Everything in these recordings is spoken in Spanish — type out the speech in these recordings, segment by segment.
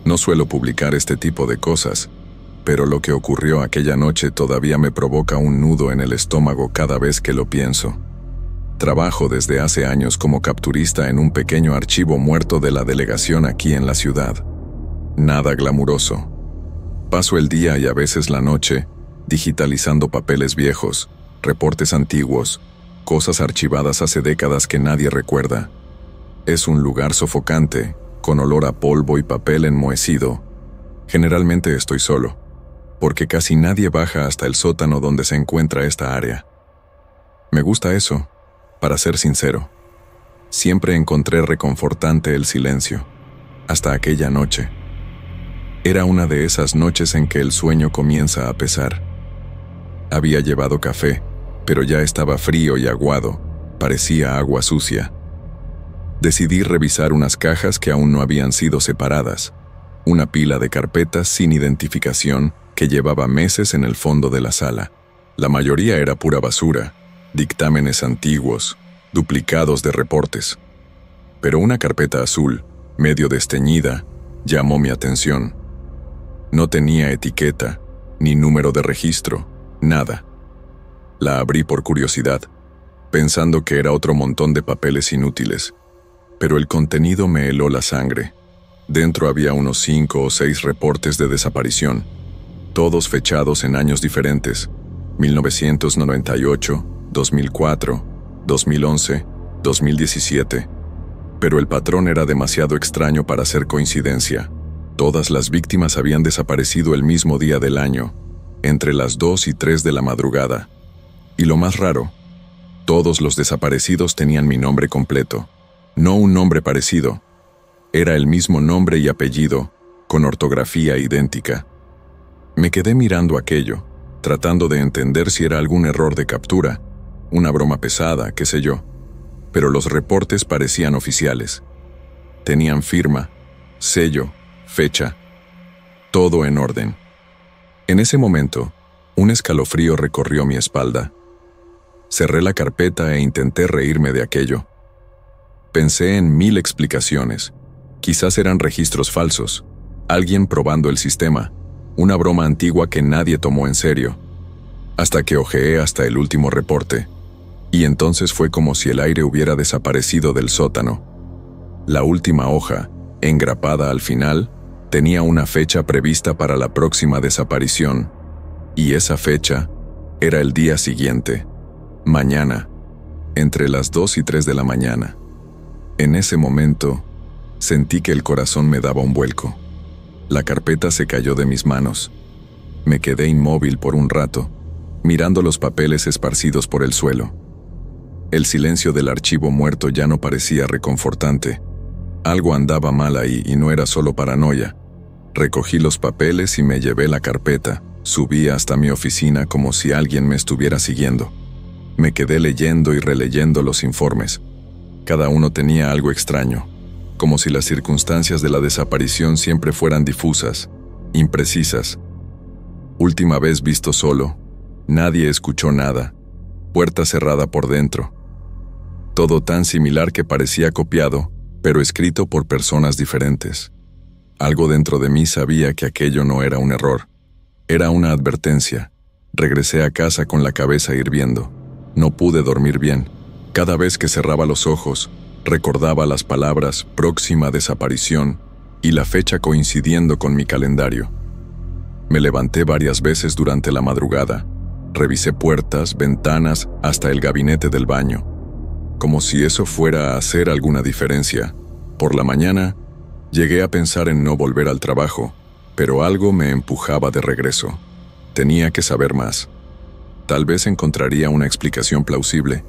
No suelo publicar este tipo de cosas, pero lo que ocurrió aquella noche todavía me provoca un nudo en el estómago cada vez que lo pienso. Trabajo desde hace años como capturista en un pequeño archivo muerto de la delegación aquí en la ciudad. Nada glamuroso. Paso el día y a veces la noche digitalizando papeles viejos, reportes antiguos, cosas archivadas hace décadas que nadie recuerda. Es un lugar sofocante, con olor a polvo y papel enmohecido. Generalmente estoy solo, porque casi nadie baja hasta el sótano donde se encuentra esta área. Me gusta eso, para ser sincero. Siempre encontré reconfortante el silencio, hasta aquella noche. Era una de esas noches en que el sueño comienza a pesar. Había llevado café, pero ya estaba frío y aguado, parecía agua sucia. Decidí revisar unas cajas que aún no habían sido separadas, una pila de carpetas sin identificación que llevaba meses en el fondo de la sala. La mayoría era pura basura, dictámenes antiguos, duplicados de reportes. Pero una carpeta azul, medio desteñida, llamó mi atención. No tenía etiqueta, ni número de registro, nada. La abrí por curiosidad, pensando que era otro montón de papeles inútiles, pero el contenido me heló la sangre. Dentro había unos 5 o 6 reportes de desaparición, todos fechados en años diferentes: 1998, 2004, 2011, 2017. Pero el patrón era demasiado extraño para ser coincidencia. Todas las víctimas habían desaparecido el mismo día del año, entre las 2 y 3 de la madrugada. Y lo más raro, todos los desaparecidos tenían mi nombre completo, no un nombre parecido. Era el mismo nombre y apellido, con ortografía idéntica. Me quedé mirando aquello, tratando de entender si era algún error de captura, una broma pesada, qué sé yo. Pero los reportes parecían oficiales. Tenían firma, sello, fecha, todo en orden. En ese momento, un escalofrío recorrió mi espalda. Cerré la carpeta e intenté reírme de aquello. Pensé en 1000 explicaciones. Quizás eran registros falsos, alguien probando el sistema, una broma antigua que nadie tomó en serio. Hasta que hojeé hasta el último reporte, y entonces fue como si el aire hubiera desaparecido del sótano. La última hoja, engrapada al final, tenía una fecha prevista para la próxima desaparición, y esa fecha era el día siguiente, mañana, entre las 2 y 3 de la mañana. En ese momento, sentí que el corazón me daba un vuelco. La carpeta se cayó de mis manos. Me quedé inmóvil por un rato, mirando los papeles esparcidos por el suelo. El silencio del archivo muerto ya no parecía reconfortante. Algo andaba mal ahí y no era solo paranoia. Recogí los papeles y me llevé la carpeta. Subí hasta mi oficina como si alguien me estuviera siguiendo. Me quedé leyendo y releyendo los informes. Cada uno tenía algo extraño, como si las circunstancias de la desaparición siempre fueran difusas, imprecisas. Última vez visto solo, nadie escuchó nada, puerta cerrada por dentro. Todo tan similar que parecía copiado, pero escrito por personas diferentes. Algo dentro de mí sabía que aquello no era un error, era una advertencia. Regresé a casa con la cabeza hirviendo. No pude dormir bien. Cada vez que cerraba los ojos, recordaba las palabras próxima desaparición y la fecha coincidiendo con mi calendario. Me levanté varias veces durante la madrugada. Revisé puertas, ventanas, hasta el gabinete del baño. Como si eso fuera a hacer alguna diferencia. Por la mañana, llegué a pensar en no volver al trabajo, pero algo me empujaba de regreso. Tenía que saber más. Tal vez encontraría una explicación plausible,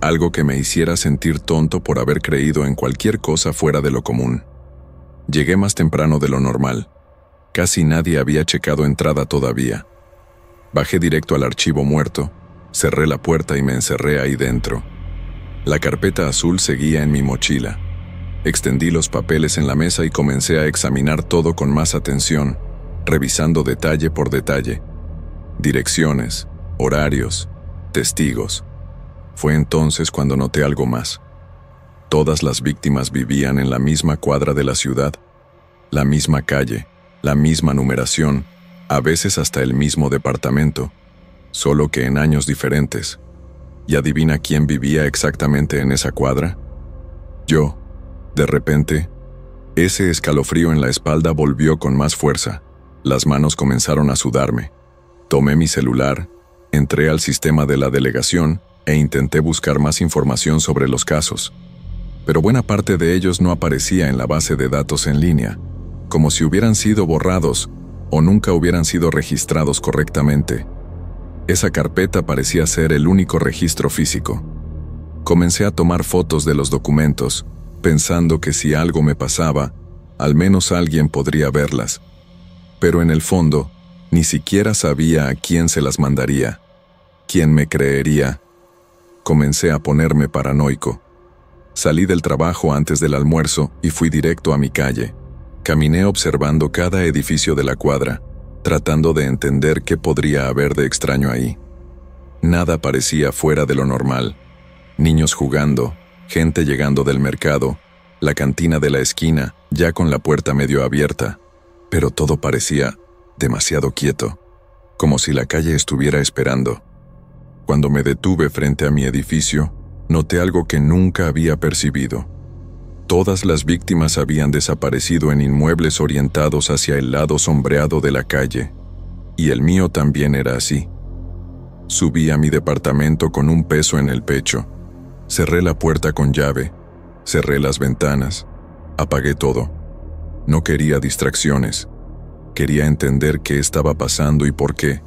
algo que me hiciera sentir tonto por haber creído en cualquier cosa fuera de lo común. Llegué más temprano de lo normal. Casi nadie había checado entrada todavía. Bajé directo al archivo muerto, cerré la puerta y me encerré ahí dentro. La carpeta azul seguía en mi mochila. Extendí los papeles en la mesa y comencé a examinar todo con más atención, revisando detalle por detalle. Direcciones, horarios, testigos. Fue entonces cuando noté algo más. Todas las víctimas vivían en la misma cuadra de la ciudad. la misma calle, la misma numeración, a veces hasta el mismo departamento, solo que en años diferentes. ¿Y adivina quién vivía exactamente en esa cuadra? Yo. De repente, ese escalofrío en la espalda volvió con más fuerza. Las manos comenzaron a sudarme. Tomé mi celular, entré al sistema de la delegación e intenté buscar más información sobre los casos. Pero buena parte de ellos no aparecía en la base de datos en línea, como si hubieran sido borrados o nunca hubieran sido registrados correctamente. Esa carpeta parecía ser el único registro físico. Comencé a tomar fotos de los documentos, pensando que si algo me pasaba, al menos alguien podría verlas. Pero en el fondo, ni siquiera sabía a quién se las mandaría. ¿Quién me creería? Comencé a ponerme paranoico. Salí del trabajo antes del almuerzo y fui directo a mi calle. Caminé observando cada edificio de la cuadra, tratando de entender qué podría haber de extraño ahí. Nada parecía fuera de lo normal. Niños jugando, gente llegando del mercado, la cantina de la esquina, ya con la puerta medio abierta, pero todo parecía demasiado quieto, como si la calle estuviera esperando. Cuando me detuve frente a mi edificio, noté algo que nunca había percibido. Todas las víctimas habían desaparecido en inmuebles orientados hacia el lado sombreado de la calle, y el mío también era así. Subí a mi departamento con un peso en el pecho. Cerré la puerta con llave, cerré las ventanas, apagué todo. No quería distracciones. Quería entender qué estaba pasando y por qué.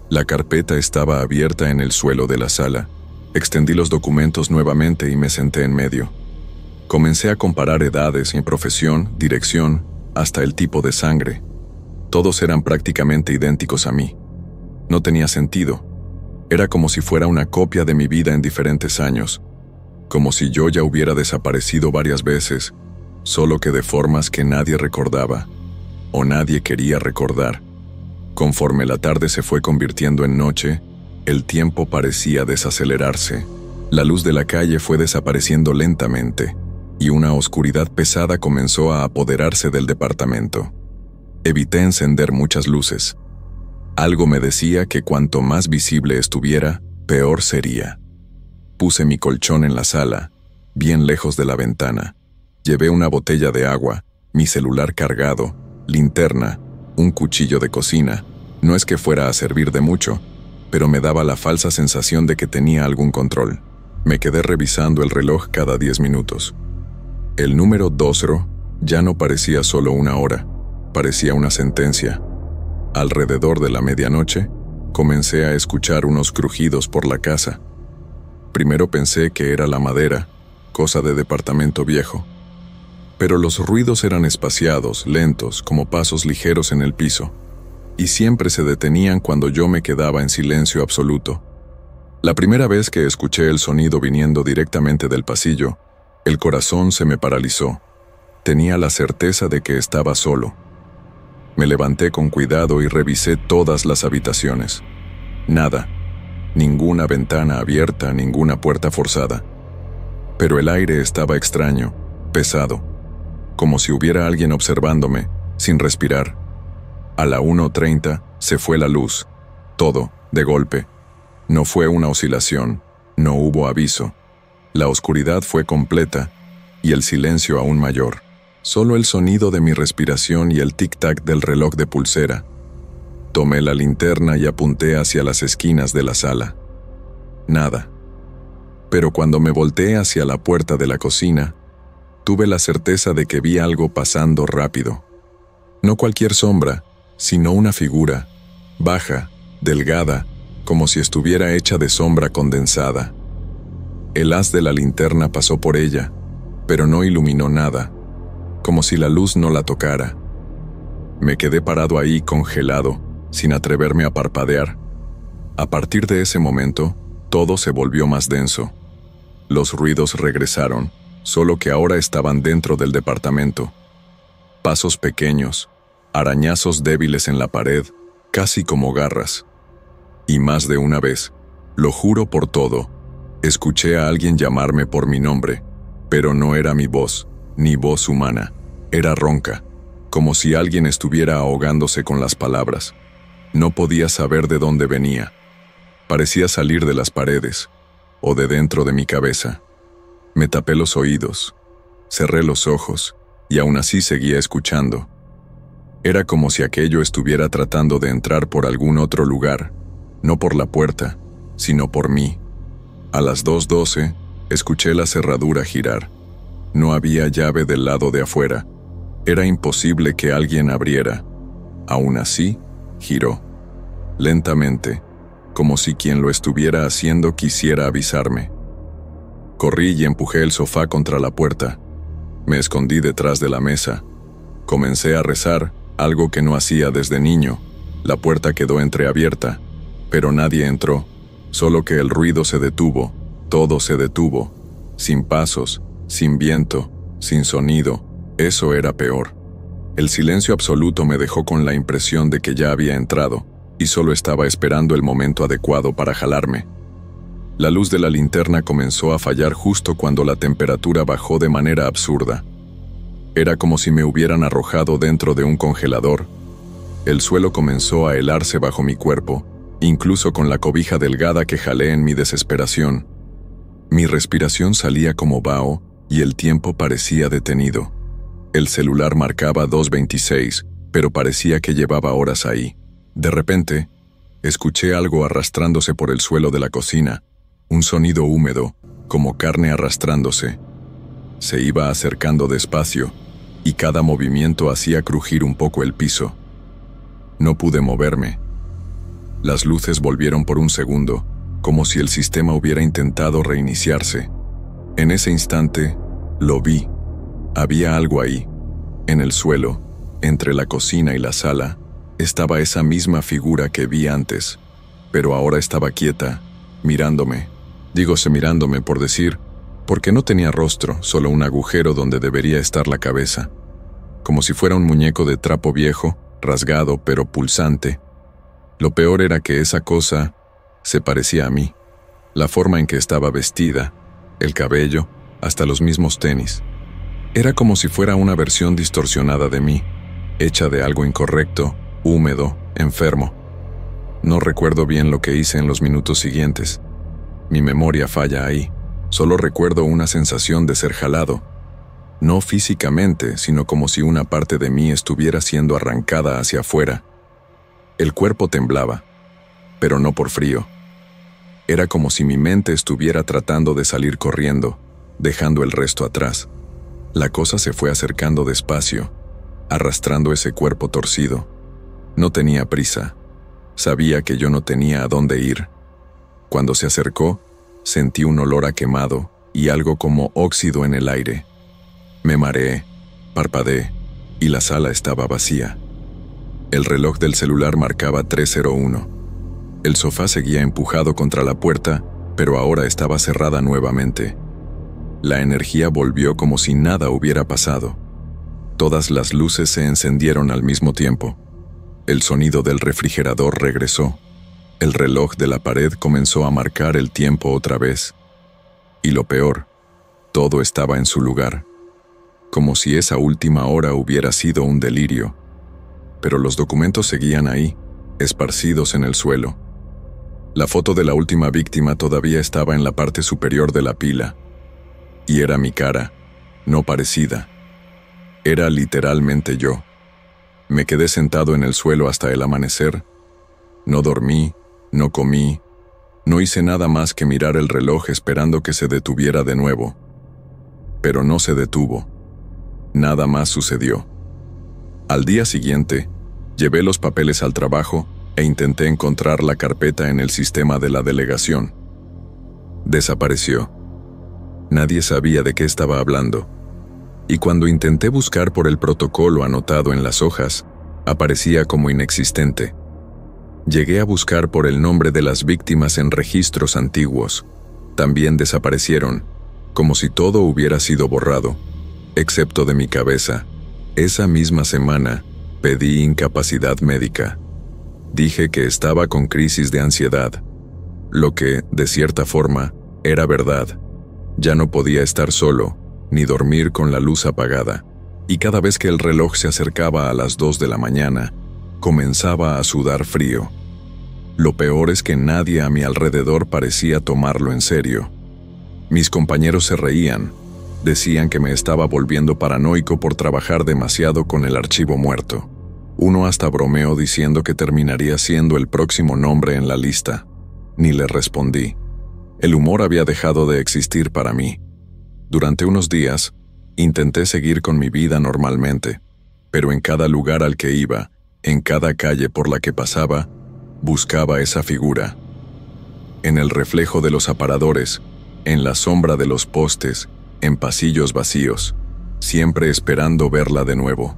La carpeta estaba abierta en el suelo de la sala. Extendí los documentos nuevamente y me senté en medio. Comencé a comparar edades y profesión, dirección, hasta el tipo de sangre. Todos eran prácticamente idénticos a mí. No tenía sentido. Era como si fuera una copia de mi vida en diferentes años. Como si yo ya hubiera desaparecido varias veces, solo que de formas que nadie recordaba, o nadie quería recordar. Conforme la tarde se fue convirtiendo en noche, el tiempo parecía desacelerarse. La luz de la calle fue desapareciendo lentamente, y una oscuridad pesada comenzó a apoderarse del departamento. Evité encender muchas luces. Algo me decía que cuanto más visible estuviera, peor sería. Puse mi colchón en la sala, bien lejos de la ventana. Llevé una botella de agua, mi celular cargado, linterna, un cuchillo de cocina. No es que fuera a servir de mucho, pero me daba la falsa sensación de que tenía algún control. Me quedé revisando el reloj cada 10 minutos. El número 2 ya no parecía solo una hora, parecía una sentencia. Alrededor de la medianoche, comencé a escuchar unos crujidos por la casa. Primero pensé que era la madera, cosa de departamento viejo. Pero los ruidos eran espaciados, lentos, como pasos ligeros en el piso, y siempre se detenían cuando yo me quedaba en silencio absoluto. La primera vez que escuché el sonido viniendo directamente del pasillo, el corazón se me paralizó. Tenía la certeza de que estaba solo. Me levanté con cuidado y revisé todas las habitaciones. Nada. Ninguna ventana abierta, ninguna puerta forzada. Pero el aire estaba extraño, pesado, como si hubiera alguien observándome, sin respirar. A la 1:30 se fue la luz. Todo, de golpe. No fue una oscilación, no hubo aviso. La oscuridad fue completa, y el silencio aún mayor. Solo el sonido de mi respiración y el tic-tac del reloj de pulsera. Tomé la linterna y apunté hacia las esquinas de la sala. Nada. Pero cuando me volteé hacia la puerta de la cocina, tuve la certeza de que vi algo pasando rápido. No cualquier sombra, sino una figura, baja, delgada, como si estuviera hecha de sombra condensada. El haz de la linterna pasó por ella, pero no iluminó nada, como si la luz no la tocara. Me quedé parado ahí congelado, sin atreverme a parpadear. A partir de ese momento, todo se volvió más denso. Los ruidos regresaron, solo que ahora estaban dentro del departamento. Pasos pequeños, arañazos débiles en la pared, casi como garras. Y más de una vez, lo juro por todo, escuché a alguien llamarme por mi nombre, pero no era mi voz, ni voz humana, era ronca. como si alguien estuviera ahogándose con las palabras. No podía saber de dónde venía. Parecía salir de las paredes, o de dentro de mi cabeza. Me tapé los oídos, cerré los ojos, y aún así seguía escuchando. Era como si aquello estuviera tratando de entrar por algún otro lugar, no por la puerta, sino por mí. A las 2:12, escuché la cerradura girar. No había llave del lado de afuera. Era imposible que alguien abriera. Aún así, giró. Lentamente, como si quien lo estuviera haciendo quisiera avisarme. Corrí y empujé el sofá contra la puerta. Me escondí detrás de la mesa. Comencé a rezar, algo que no hacía desde niño. La puerta quedó entreabierta, pero nadie entró, solo que el ruido se detuvo, todo se detuvo, sin pasos, sin viento, sin sonido. Eso era peor. El silencio absoluto me dejó con la impresión de que ya había entrado, y solo estaba esperando el momento adecuado para jalarme. La luz de la linterna comenzó a fallar justo cuando la temperatura bajó de manera absurda. Era como si me hubieran arrojado dentro de un congelador. El suelo comenzó a helarse bajo mi cuerpo, incluso con la cobija delgada que jalé en mi desesperación. Mi respiración salía como vaho y el tiempo parecía detenido. El celular marcaba 2:26, pero parecía que llevaba horas ahí. De repente, escuché algo arrastrándose por el suelo de la cocina, un sonido húmedo, como carne arrastrándose. Se iba acercando despacio, y cada movimiento hacía crujir un poco el piso. No pude moverme. Las luces volvieron por un segundo, como si el sistema hubiera intentado reiniciarse. En ese instante, lo vi. Había algo ahí. En el suelo, entre la cocina y la sala, estaba esa misma figura que vi antes, pero ahora estaba quieta, mirándome. Dígose mirándome por decir, porque no tenía rostro, solo un agujero donde debería estar la cabeza. Como si fuera un muñeco de trapo viejo, rasgado pero pulsante. Lo peor era que esa cosa se parecía a mí. La forma en que estaba vestida, el cabello, hasta los mismos tenis. Era como si fuera una versión distorsionada de mí, hecha de algo incorrecto, húmedo, enfermo. No recuerdo bien lo que hice en los minutos siguientes. Mi memoria falla ahí. Solo recuerdo una sensación de ser jalado. No físicamente, sino como si una parte de mí estuviera siendo arrancada hacia afuera. El cuerpo temblaba, pero no por frío. Era como si mi mente estuviera tratando de salir corriendo, dejando el resto atrás. La cosa se fue acercando despacio, arrastrando ese cuerpo torcido. No tenía prisa. Sabía que yo no tenía a dónde ir. Cuando se acercó, sentí un olor a quemado y algo como óxido en el aire. Me mareé, parpadeé, y la sala estaba vacía. El reloj del celular marcaba 3:01. El sofá seguía empujado contra la puerta, pero ahora estaba cerrada nuevamente. La energía volvió como si nada hubiera pasado. Todas las luces se encendieron al mismo tiempo. El sonido del refrigerador regresó. El reloj de la pared comenzó a marcar el tiempo otra vez. Y lo peor, todo estaba en su lugar. Como si esa última hora hubiera sido un delirio. Pero los documentos seguían ahí, esparcidos en el suelo. La foto de la última víctima todavía estaba en la parte superior de la pila. Y era mi cara, no parecida. Era literalmente yo. Me quedé sentado en el suelo hasta el amanecer. No dormí, no comí, no hice nada más que mirar el reloj esperando que se detuviera de nuevo. Pero no se detuvo. Nada más sucedió. Al día siguiente, llevé los papeles al trabajo e intenté encontrar la carpeta en el sistema de la delegación. Desapareció. Nadie sabía de qué estaba hablando. Y cuando intenté buscar por el protocolo anotado en las hojas, aparecía como inexistente. Llegué a buscar por el nombre de las víctimas en registros antiguos. También desaparecieron, como si todo hubiera sido borrado, excepto de mi cabeza. Esa misma semana, pedí incapacidad médica. Dije que estaba con crisis de ansiedad, lo que, de cierta forma, era verdad. Ya no podía estar solo, ni dormir con la luz apagada, y cada vez que el reloj se acercaba a las 2 de la mañana, comenzaba a sudar frío. Lo peor es que nadie a mi alrededor parecía tomarlo en serio. Mis compañeros se reían, decían que me estaba volviendo paranoico por trabajar demasiado con el archivo muerto. Uno hasta bromeó diciendo que terminaría siendo el próximo nombre en la lista. Ni le respondí. El humor había dejado de existir para mí. Durante unos días, intenté seguir con mi vida normalmente, pero en cada lugar al que iba, en cada calle por la que pasaba, buscaba esa figura. En el reflejo de los aparadores, en la sombra de los postes, en pasillos vacíos, siempre esperando verla de nuevo.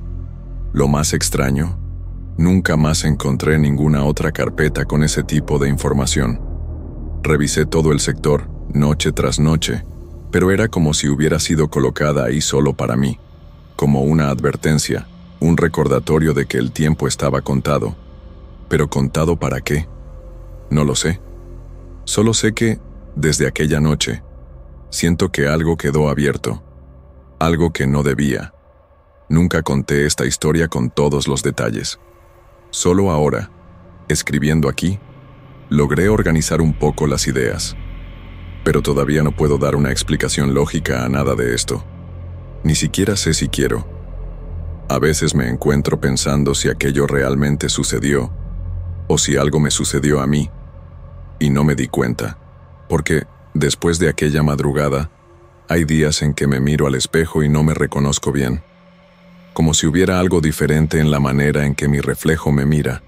Lo más extraño, nunca más encontré ninguna otra carpeta con ese tipo de información. Revisé todo el sector, noche tras noche, pero era como si hubiera sido colocada ahí solo para mí, como una advertencia, un recordatorio de que el tiempo estaba contado. ¿Pero contado para qué? No lo sé. Solo sé que, desde aquella noche, siento que algo quedó abierto, algo que no debía. Nunca conté esta historia con todos los detalles. Solo ahora, escribiendo aquí, logré organizar un poco las ideas. Pero todavía no puedo dar una explicación lógica a nada de esto. Ni siquiera sé si quiero. A veces me encuentro pensando si aquello realmente sucedió, o si algo me sucedió a mí, y no me di cuenta, porque, después de aquella madrugada, hay días en que me miro al espejo y no me reconozco bien, como si hubiera algo diferente en la manera en que mi reflejo me mira.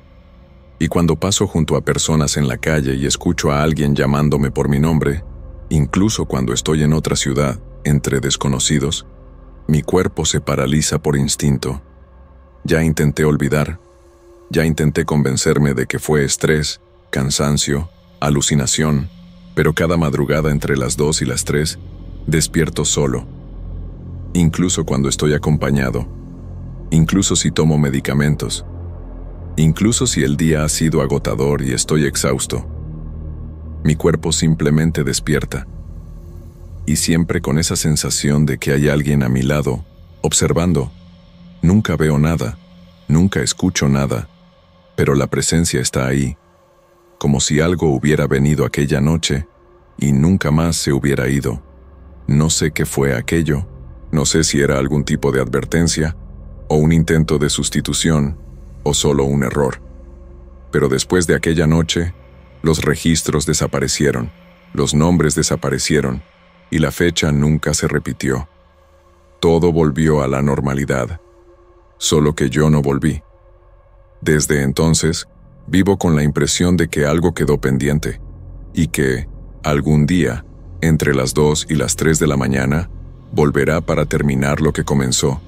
Y cuando paso junto a personas en la calle y escucho a alguien llamándome por mi nombre, incluso cuando estoy en otra ciudad, entre desconocidos, mi cuerpo se paraliza por instinto. Ya intenté olvidar, ya intenté convencerme de que fue estrés, cansancio, alucinación, pero cada madrugada entre las 2 y las 3, despierto solo. Incluso cuando estoy acompañado, incluso si tomo medicamentos, incluso si el día ha sido agotador y estoy exhausto. Mi cuerpo simplemente despierta. Y siempre con esa sensación de que hay alguien a mi lado, observando. Nunca veo nada, nunca escucho nada, pero la presencia está ahí, como si algo hubiera venido aquella noche y nunca más se hubiera ido. No sé qué fue aquello, no sé si era algún tipo de advertencia, o un intento de sustitución, o solo un error. Pero después de aquella noche, los registros desaparecieron, los nombres desaparecieron, y la fecha nunca se repitió. Todo volvió a la normalidad, solo que yo no volví. Desde entonces, vivo con la impresión de que algo quedó pendiente, y que, algún día, entre las 2 y las 3 de la mañana, volverá para terminar lo que comenzó.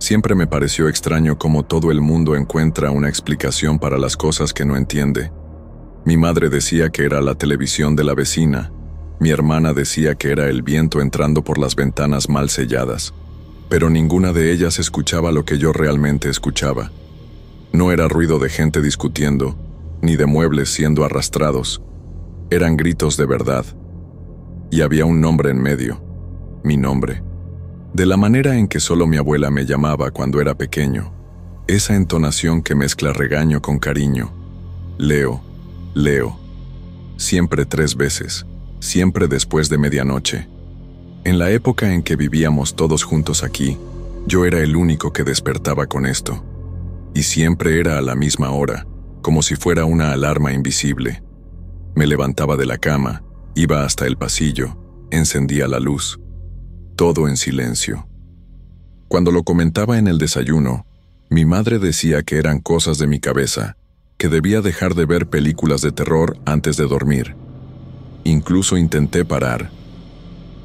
Siempre me pareció extraño cómo todo el mundo encuentra una explicación para las cosas que no entiende. Mi madre decía que era la televisión de la vecina. Mi hermana decía que era el viento entrando por las ventanas mal selladas. Pero ninguna de ellas escuchaba lo que yo realmente escuchaba. No era ruido de gente discutiendo, ni de muebles siendo arrastrados. Eran gritos de verdad. Y había un nombre en medio. Mi nombre. De la manera en que solo mi abuela me llamaba cuando era pequeño. Esa entonación que mezcla regaño con cariño. Leo, Leo. Siempre 3 veces. Siempre después de medianoche. En la época en que vivíamos todos juntos aquí, yo era el único que despertaba con esto. Y siempre era a la misma hora, como si fuera una alarma invisible. Me levantaba de la cama, iba hasta el pasillo, encendía la luz. Todo en silencio. Cuando lo comentaba en el desayuno, mi madre decía que eran cosas de mi cabeza, que debía dejar de ver películas de terror antes de dormir. Incluso intenté parar.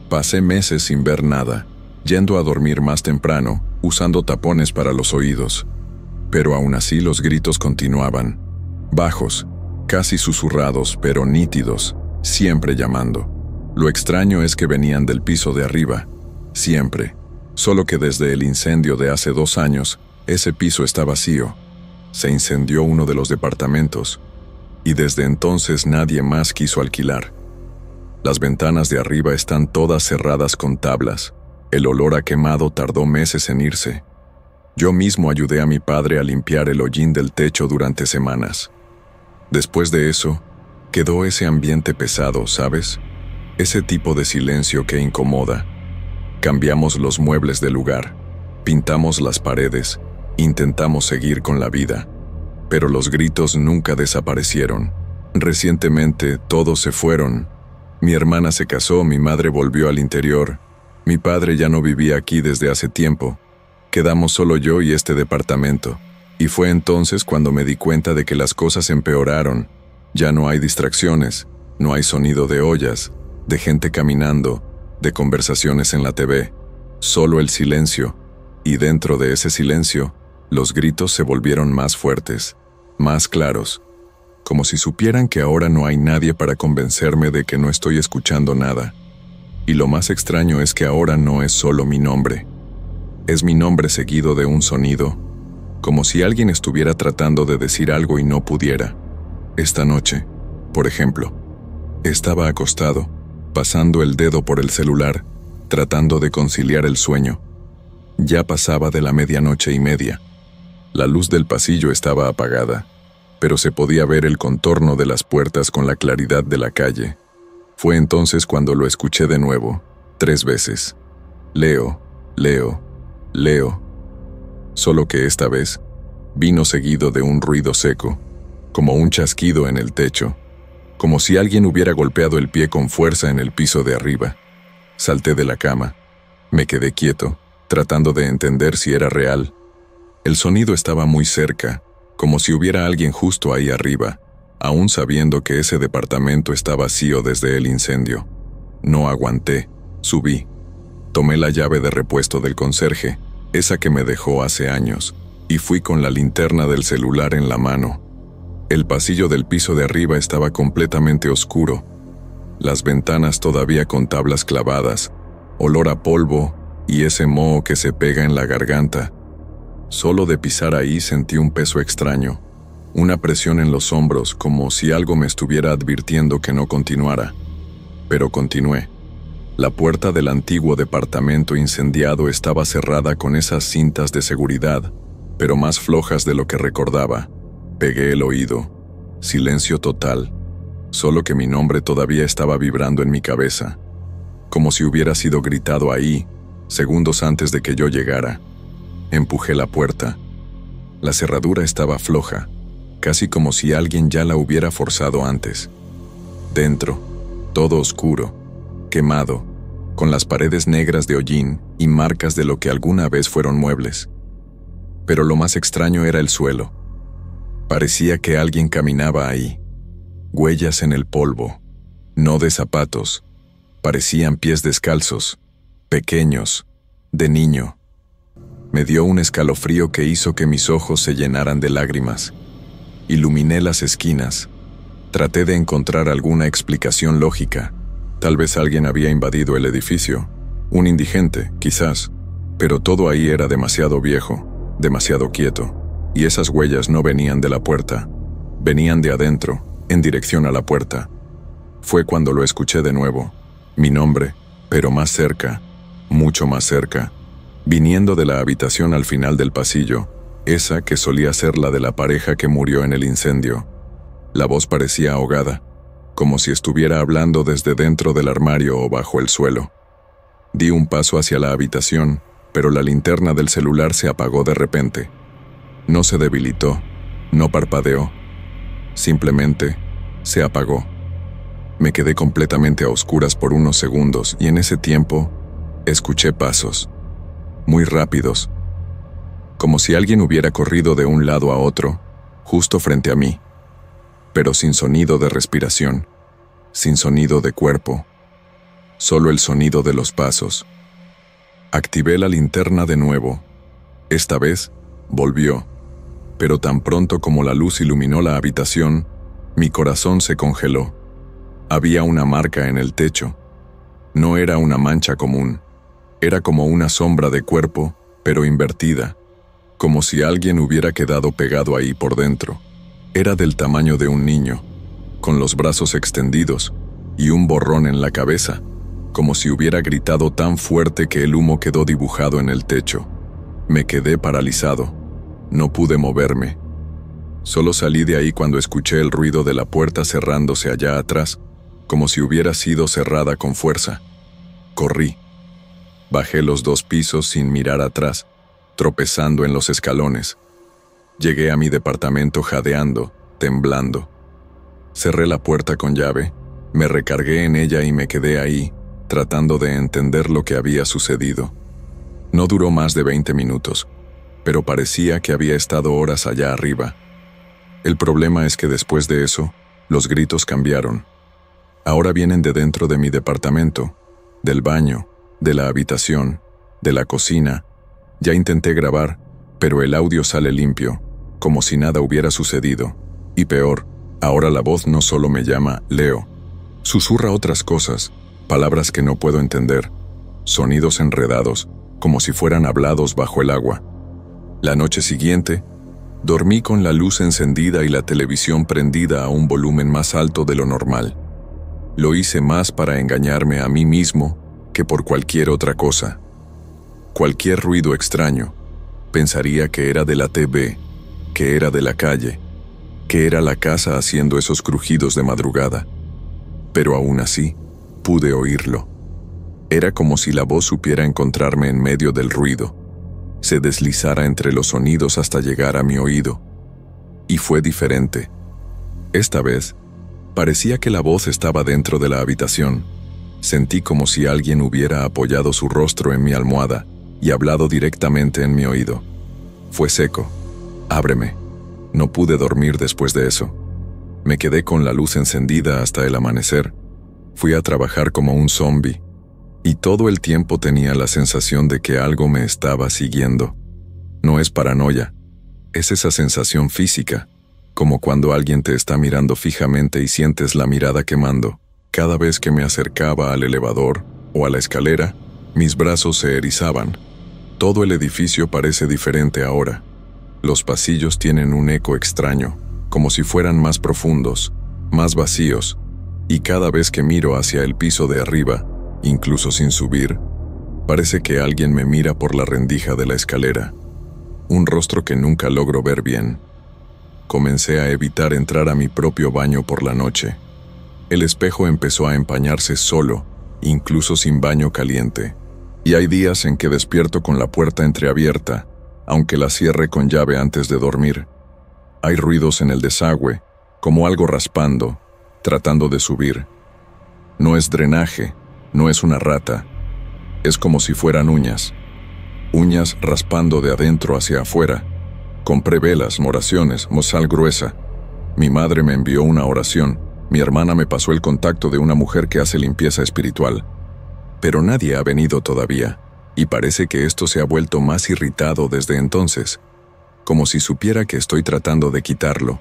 Pasé meses sin ver nada, yendo a dormir más temprano, usando tapones para los oídos. Pero aún así los gritos continuaban, bajos, casi susurrados, pero nítidos, siempre llamando. Lo extraño es que venían del piso de arriba, siempre, solo que desde el incendio de hace 2 años, ese piso está vacío. Se incendió uno de los departamentos, y desde entonces nadie más quiso alquilar. Las ventanas de arriba están todas cerradas con tablas. El olor a quemado tardó meses en irse. Yo mismo ayudé a mi padre a limpiar el hollín del techo durante semanas. Después de eso, quedó ese ambiente pesado, ¿sabes? Ese tipo de silencio que incomoda. Cambiamos los muebles de lugar, pintamos las paredes, intentamos seguir con la vida, pero los gritos nunca desaparecieron. Recientemente todos se fueron. Mi hermana se casó, mi madre volvió al interior. Mi padre ya no vivía aquí desde hace tiempo. Quedamos solo yo y este departamento. Y fue entonces cuando me di cuenta de que las cosas empeoraron. Ya no hay distracciones, no hay sonido de ollas, de gente caminando, de conversaciones en la TV. Solo el silencio. Y dentro de ese silencio, los gritos se volvieron más fuertes, más claros. Como si supieran que ahora no hay nadie para convencerme de que no estoy escuchando nada. Y lo más extraño es que ahora no es solo mi nombre. Es mi nombre seguido de un sonido, como si alguien estuviera tratando de decir algo y no pudiera. Esta noche, por ejemplo, estaba acostado, pasando el dedo por el celular, tratando de conciliar el sueño. Ya pasaba de la 00:30. La luz del pasillo estaba apagada, pero se podía ver el contorno de las puertas con la claridad de la calle. Fue entonces cuando lo escuché de nuevo, 3 veces. Leo, Leo, Leo. Solo que esta vez vino seguido de un ruido seco, como un chasquido en el techo, como si alguien hubiera golpeado el pie con fuerza en el piso de arriba. Salté de la cama, me quedé quieto, tratando de entender si era real. El sonido estaba muy cerca, como si hubiera alguien justo ahí arriba, aún sabiendo que ese departamento está vacío desde el incendio. No aguanté, subí. Tomé la llave de repuesto del conserje, esa que me dejó hace años, y fui con la linterna del celular en la mano. El pasillo del piso de arriba estaba completamente oscuro, las ventanas todavía con tablas clavadas, olor a polvo y ese moho que se pega en la garganta. Solo de pisar ahí sentí un peso extraño, una presión en los hombros como si algo me estuviera advirtiendo que no continuara. Pero continué. La puerta del antiguo departamento incendiado estaba cerrada con esas cintas de seguridad, pero más flojas de lo que recordaba. Pegué el oído. Silencio total. Solo que mi nombre todavía estaba vibrando en mi cabeza, como si hubiera sido gritado ahí, segundos antes de que yo llegara. Empujé la puerta. La cerradura estaba floja, casi como si alguien ya la hubiera forzado antes. Dentro, todo oscuro, quemado, con las paredes negras de hollín y marcas de lo que alguna vez fueron muebles. Pero lo más extraño era el suelo. Parecía que alguien caminaba ahí. Huellas en el polvo, no de zapatos, parecían pies descalzos, pequeños, de niño. Me dio un escalofrío que hizo que mis ojos se llenaran de lágrimas. Iluminé las esquinas. Traté de encontrar alguna explicación lógica. Tal vez alguien había invadido el edificio, un indigente, quizás, pero todo ahí era demasiado viejo, demasiado quieto, y esas huellas no venían de la puerta, venían de adentro, en dirección a la puerta. Fue cuando lo escuché de nuevo, mi nombre, pero más cerca, mucho más cerca, viniendo de la habitación al final del pasillo, esa que solía ser la de la pareja que murió en el incendio. La voz parecía ahogada, como si estuviera hablando desde dentro del armario o bajo el suelo. Di un paso hacia la habitación, pero la linterna del celular se apagó de repente. No se debilitó, no parpadeó, simplemente se apagó. Me quedé completamente a oscuras por unos segundos y en ese tiempo escuché pasos, muy rápidos, como si alguien hubiera corrido de un lado a otro, justo frente a mí, pero sin sonido de respiración, sin sonido de cuerpo, solo el sonido de los pasos. Activé la linterna de nuevo. Esta vez volvió, pero tan pronto como la luz iluminó la habitación, mi corazón se congeló. Había una marca en el techo. No era una mancha común. Era como una sombra de cuerpo, pero invertida, como si alguien hubiera quedado pegado ahí por dentro. Era del tamaño de un niño, con los brazos extendidos y un borrón en la cabeza, como si hubiera gritado tan fuerte que el humo quedó dibujado en el techo. Me quedé paralizado. No pude moverme. Solo salí de ahí cuando escuché el ruido de la puerta cerrándose allá atrás, como si hubiera sido cerrada con fuerza. Corrí. Bajé los 2 pisos sin mirar atrás, tropezando en los escalones. Llegué a mi departamento jadeando, temblando. Cerré la puerta con llave, me recargué en ella y me quedé ahí, tratando de entender lo que había sucedido. No duró más de 20 minutos, pero parecía que había estado horas allá arriba. El problema es que después de eso, los gritos cambiaron. Ahora vienen de dentro de mi departamento, del baño, de la habitación, de la cocina. Ya intenté grabar, pero el audio sale limpio, como si nada hubiera sucedido. Y peor, ahora la voz no solo me llama Leo, susurra otras cosas, palabras que no puedo entender, sonidos enredados, como si fueran hablados bajo el agua. La noche siguiente, dormí con la luz encendida y la televisión prendida a un volumen más alto de lo normal. Lo hice más para engañarme a mí mismo que por cualquier otra cosa. Cualquier ruido extraño, pensaría que era de la TV, que era de la calle, que era la casa haciendo esos crujidos de madrugada. Pero aún así, pude oírlo. Era como si la voz supiera encontrarme en medio del ruido, se deslizara entre los sonidos hasta llegar a mi oído. Y fue diferente. Esta vez, parecía que la voz estaba dentro de la habitación. Sentí como si alguien hubiera apoyado su rostro en mi almohada y hablado directamente en mi oído. Fue seco. Ábreme. No pude dormir después de eso. Me quedé con la luz encendida hasta el amanecer. Fui a trabajar como un zombi. Y todo el tiempo tenía la sensación de que algo me estaba siguiendo. No es paranoia. Es esa sensación física, como cuando alguien te está mirando fijamente y sientes la mirada quemando. Cada vez que me acercaba al elevador o a la escalera, mis brazos se erizaban. Todo el edificio parece diferente ahora. Los pasillos tienen un eco extraño, como si fueran más profundos, más vacíos, y cada vez que miro hacia el piso de arriba, incluso sin subir, parece que alguien me mira por la rendija de la escalera. Un rostro que nunca logro ver bien. Comencé a evitar entrar a mi propio baño por la noche. El espejo empezó a empañarse solo, incluso sin baño caliente. Y hay días en que despierto con la puerta entreabierta, aunque la cierre con llave antes de dormir. Hay ruidos en el desagüe, como algo raspando, tratando de subir. No es drenaje, no es una rata. Es como si fueran uñas. Uñas raspando de adentro hacia afuera. Compré velas, oraciones, sal gruesa. Mi madre me envió una oración. Mi hermana me pasó el contacto de una mujer que hace limpieza espiritual. Pero nadie ha venido todavía, y parece que esto se ha vuelto más irritado desde entonces, como si supiera que estoy tratando de quitarlo.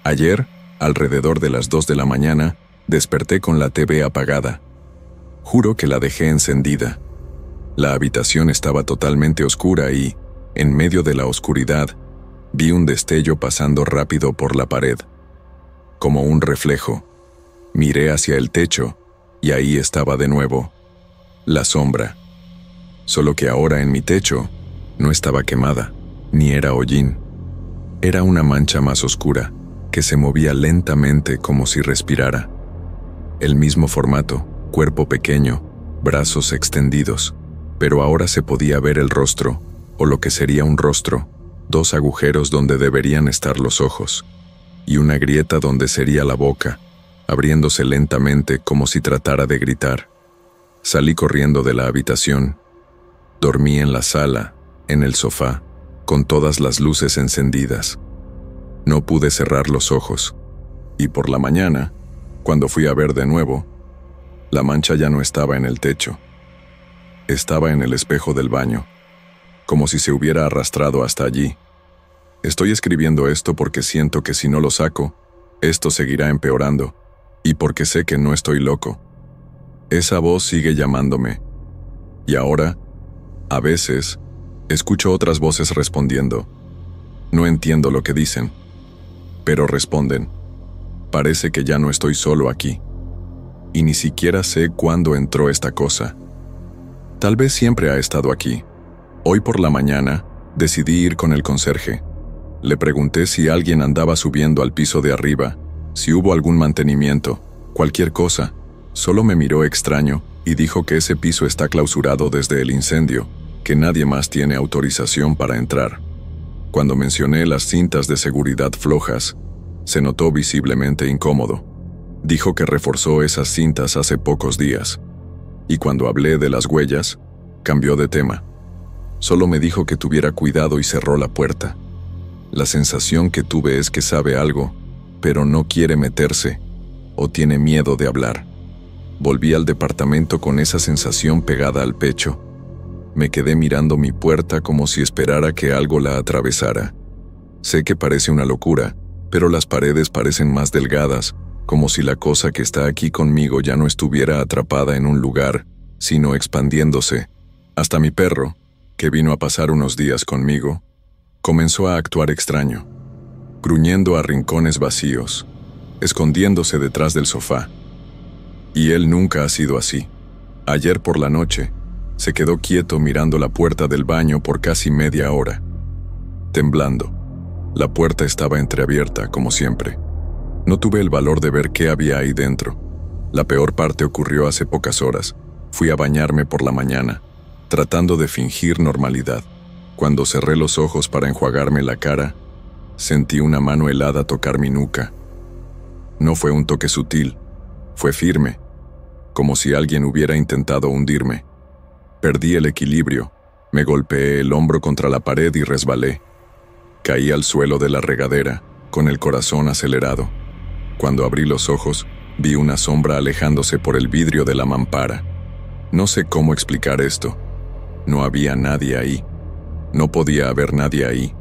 Ayer, alrededor de las 2 de la mañana, desperté con la TV apagada. Juro que la dejé encendida. La habitación estaba totalmente oscura y, en medio de la oscuridad, vi un destello pasando rápido por la pared. Como un reflejo. Miré hacia el techo, y ahí estaba de nuevo. La sombra. Solo que ahora en mi techo no estaba quemada, ni era hollín. Era una mancha más oscura, que se movía lentamente como si respirara. El mismo formato, cuerpo pequeño, brazos extendidos, pero ahora se podía ver el rostro, o lo que sería un rostro, 2 agujeros donde deberían estar los ojos, y una grieta donde sería la boca, abriéndose lentamente como si tratara de gritar. Salí corriendo de la habitación. Dormí en la sala, en el sofá, con todas las luces encendidas. No pude cerrar los ojos, y por la mañana, cuando fui a ver de nuevo, la mancha ya no estaba en el techo. Estaba en el espejo del baño, como si se hubiera arrastrado hasta allí. Estoy escribiendo esto porque siento que si no lo saco, esto seguirá empeorando, y porque sé que no estoy loco. Esa voz sigue llamándome. Y ahora, a veces, escucho otras voces respondiendo. No entiendo lo que dicen, pero responden. Parece que ya no estoy solo aquí. Y ni siquiera sé cuándo entró esta cosa. Tal vez siempre ha estado aquí. Hoy por la mañana, decidí ir con el conserje. Le pregunté si alguien andaba subiendo al piso de arriba, si hubo algún mantenimiento, cualquier cosa. Solo me miró extraño y dijo que ese piso está clausurado desde el incendio, que nadie más tiene autorización para entrar. Cuando mencioné las cintas de seguridad flojas, se notó visiblemente incómodo. Dijo que reforzó esas cintas hace pocos días. Y cuando hablé de las huellas, cambió de tema. Solo me dijo que tuviera cuidado y cerró la puerta. La sensación que tuve es que sabe algo, pero no quiere meterse, o tiene miedo de hablar. Volví al departamento con esa sensación pegada al pecho. Me quedé mirando mi puerta como si esperara que algo la atravesara. Sé que parece una locura, pero las paredes parecen más delgadas, como si la cosa que está aquí conmigo ya no estuviera atrapada en un lugar, sino expandiéndose. Hasta mi perro, que vino a pasar unos días conmigo, comenzó a actuar extraño, gruñendo a rincones vacíos, escondiéndose detrás del sofá. Y él nunca ha sido así. Ayer por la noche, se quedó quieto mirando la puerta del baño por casi media hora, temblando. La puerta estaba entreabierta, como siempre. No tuve el valor de ver qué había ahí dentro. La peor parte ocurrió hace pocas horas. Fui a bañarme por la mañana, tratando de fingir normalidad. Cuando cerré los ojos para enjuagarme la cara, sentí una mano helada tocar mi nuca. No fue un toque sutil, fue firme, como si alguien hubiera intentado hundirme. Perdí el equilibrio, me golpeé el hombro contra la pared y resbalé. Caí al suelo de la regadera, con el corazón acelerado. Cuando abrí los ojos, vi una sombra alejándose por el vidrio de la mampara. No sé cómo explicar esto. No había nadie ahí. No podía haber nadie ahí.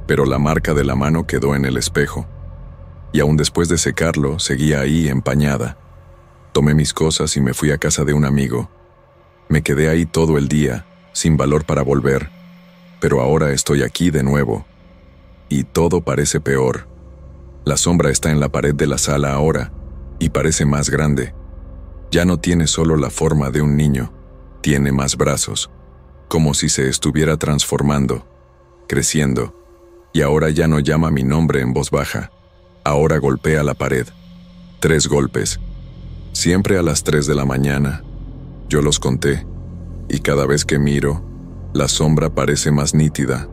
Pero la marca de la mano quedó en el espejo. Y aún después de secarlo, seguía ahí empañada. Tomé mis cosas y me fui a casa de un amigo. Me quedé ahí todo el día, sin valor para volver. Pero ahora estoy aquí de nuevo. Y todo parece peor. La sombra está en la pared de la sala ahora, y parece más grande. Ya no tiene solo la forma de un niño, tiene más brazos, como si se estuviera transformando, creciendo, y ahora ya no llama mi nombre en voz baja. Ahora golpea la pared. 3 golpes. Siempre a las 3 de la mañana. Yo los conté, y cada vez que miro, la sombra parece más nítida,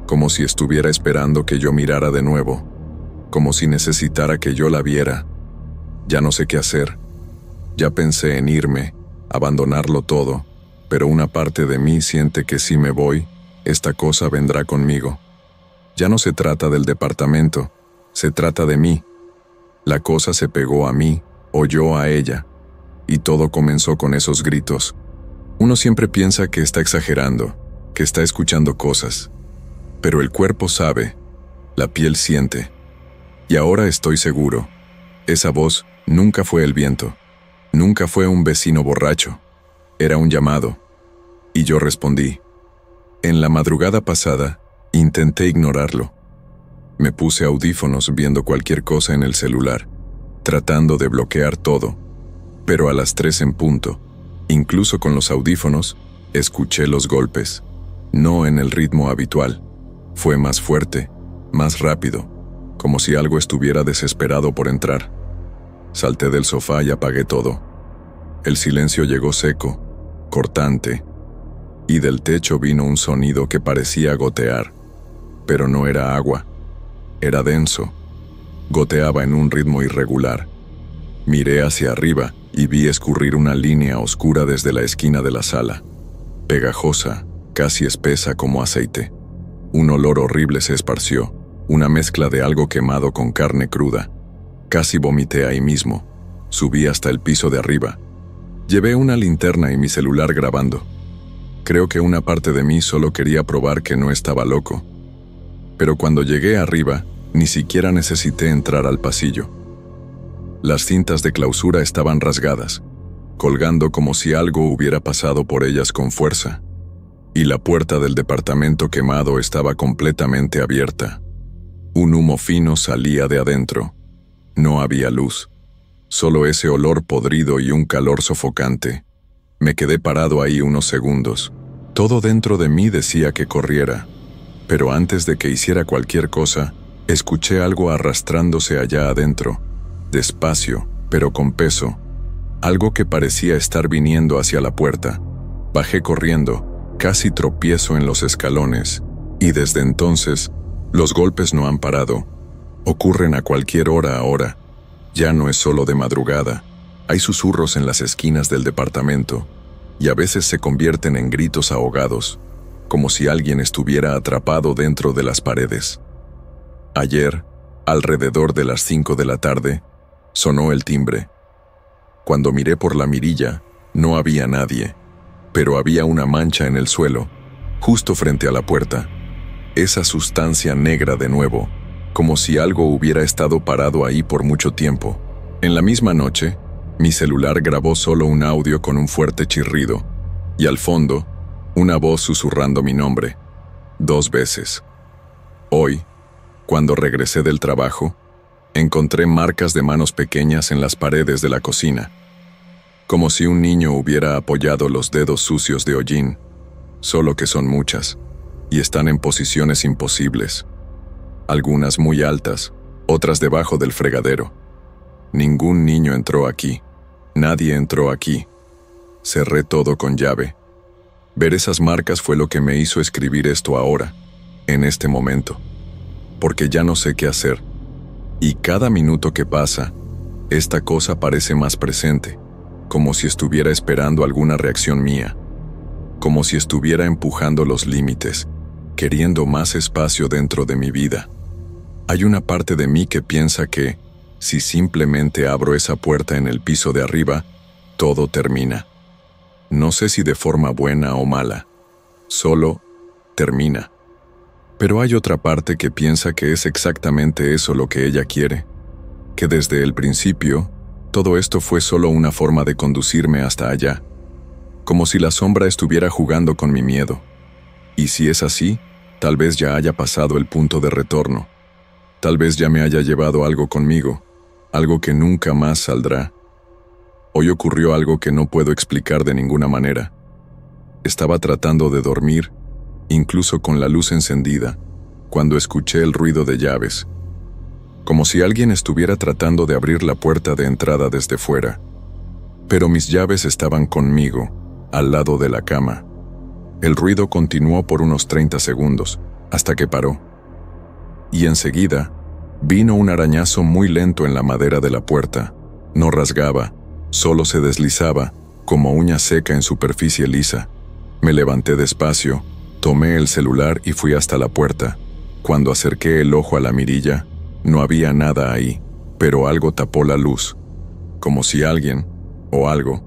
como si estuviera esperando que yo mirara de nuevo, como si necesitara que yo la viera. Ya no sé qué hacer. Ya pensé en irme, abandonarlo todo, pero una parte de mí siente que si me voy, esta cosa vendrá conmigo. Ya no se trata del departamento, se trata de mí. La cosa se pegó a mí, o yo a ella, y todo comenzó con esos gritos. Uno siempre piensa que está exagerando, que está escuchando cosas, pero el cuerpo sabe, la piel siente. Y ahora estoy seguro, esa voz nunca fue el viento, nunca fue un vecino borracho, era un llamado. Y yo respondí. En la madrugada pasada, intenté ignorarlo. Me puse audífonos viendo cualquier cosa en el celular, tratando de bloquear todo. Pero a las 3 en punto, incluso con los audífonos, escuché los golpes. No en el ritmo habitual. Fue más fuerte, más rápido, como si algo estuviera desesperado por entrar. Salté del sofá y apagué todo. El silencio llegó seco, cortante, y del techo vino un sonido que parecía gotear, pero no era agua, era denso. Goteaba en un ritmo irregular. Miré hacia arriba y vi escurrir una línea oscura desde la esquina de la sala, pegajosa, casi espesa como aceite. Un olor horrible se esparció, una mezcla de algo quemado con carne cruda. Casi vomité ahí mismo. Subí hasta el piso de arriba. Llevé una linterna y mi celular grabando. Creo que una parte de mí solo quería probar que no estaba loco. Pero cuando llegué arriba, ni siquiera necesité entrar al pasillo. Las cintas de clausura estaban rasgadas, colgando como si algo hubiera pasado por ellas con fuerza. Y la puerta del departamento quemado estaba completamente abierta. Un humo fino salía de adentro. No había luz, solo ese olor podrido y un calor sofocante. Me quedé parado ahí unos segundos. Todo dentro de mí decía que corriera, pero antes de que hiciera cualquier cosa, escuché algo arrastrándose allá adentro, despacio, pero con peso, algo que parecía estar viniendo hacia la puerta. Bajé corriendo, casi tropiezo en los escalones, y desde entonces, los golpes no han parado. Ocurren a cualquier hora ahora. Ya no es solo de madrugada. Hay susurros en las esquinas del departamento, y a veces se convierten en gritos ahogados, como si alguien estuviera atrapado dentro de las paredes. Ayer, alrededor de las 5 de la tarde, sonó el timbre. Cuando miré por la mirilla, no había nadie, pero había una mancha en el suelo, justo frente a la puerta. Esa sustancia negra de nuevo, como si algo hubiera estado parado ahí por mucho tiempo. En la misma noche, mi celular grabó solo un audio con un fuerte chirrido, y al fondo, una voz susurrando mi nombre, 2 veces. Hoy, cuando regresé del trabajo, encontré marcas de manos pequeñas en las paredes de la cocina, como si un niño hubiera apoyado los dedos sucios de hollín, solo que son muchas, y están en posiciones imposibles. Algunas muy altas, otras debajo del fregadero. Ningún niño entró aquí. Nadie entró aquí. Cerré todo con llave. Ver esas marcas fue lo que me hizo escribir esto ahora, en este momento. Porque ya no sé qué hacer. Y cada minuto que pasa, esta cosa parece más presente, como si estuviera esperando alguna reacción mía, como si estuviera empujando los límites, queriendo más espacio dentro de mi vida. Hay una parte de mí que piensa que, si simplemente abro esa puerta en el piso de arriba, todo termina. No sé si de forma buena o mala, solo termina. Pero hay otra parte que piensa que es exactamente eso lo que ella quiere, que desde el principio, todo esto fue solo una forma de conducirme hasta allá, como si la sombra estuviera jugando con mi miedo. Y si es así, tal vez ya haya pasado el punto de retorno. Tal vez ya me haya llevado algo conmigo, algo que nunca más saldrá. Hoy ocurrió algo que no puedo explicar de ninguna manera. Estaba tratando de dormir, incluso con la luz encendida, cuando escuché el ruido de llaves, como si alguien estuviera tratando de abrir la puerta de entrada desde fuera. Pero mis llaves estaban conmigo, al lado de la cama. El ruido continuó por unos 30 segundos, hasta que paró. Y enseguida, vino un arañazo muy lento en la madera de la puerta. No rasgaba, solo se deslizaba, como uña seca en superficie lisa. Me levanté despacio, tomé el celular y fui hasta la puerta. Cuando acerqué el ojo a la mirilla, no había nada ahí, pero algo tapó la luz, como si alguien, o algo,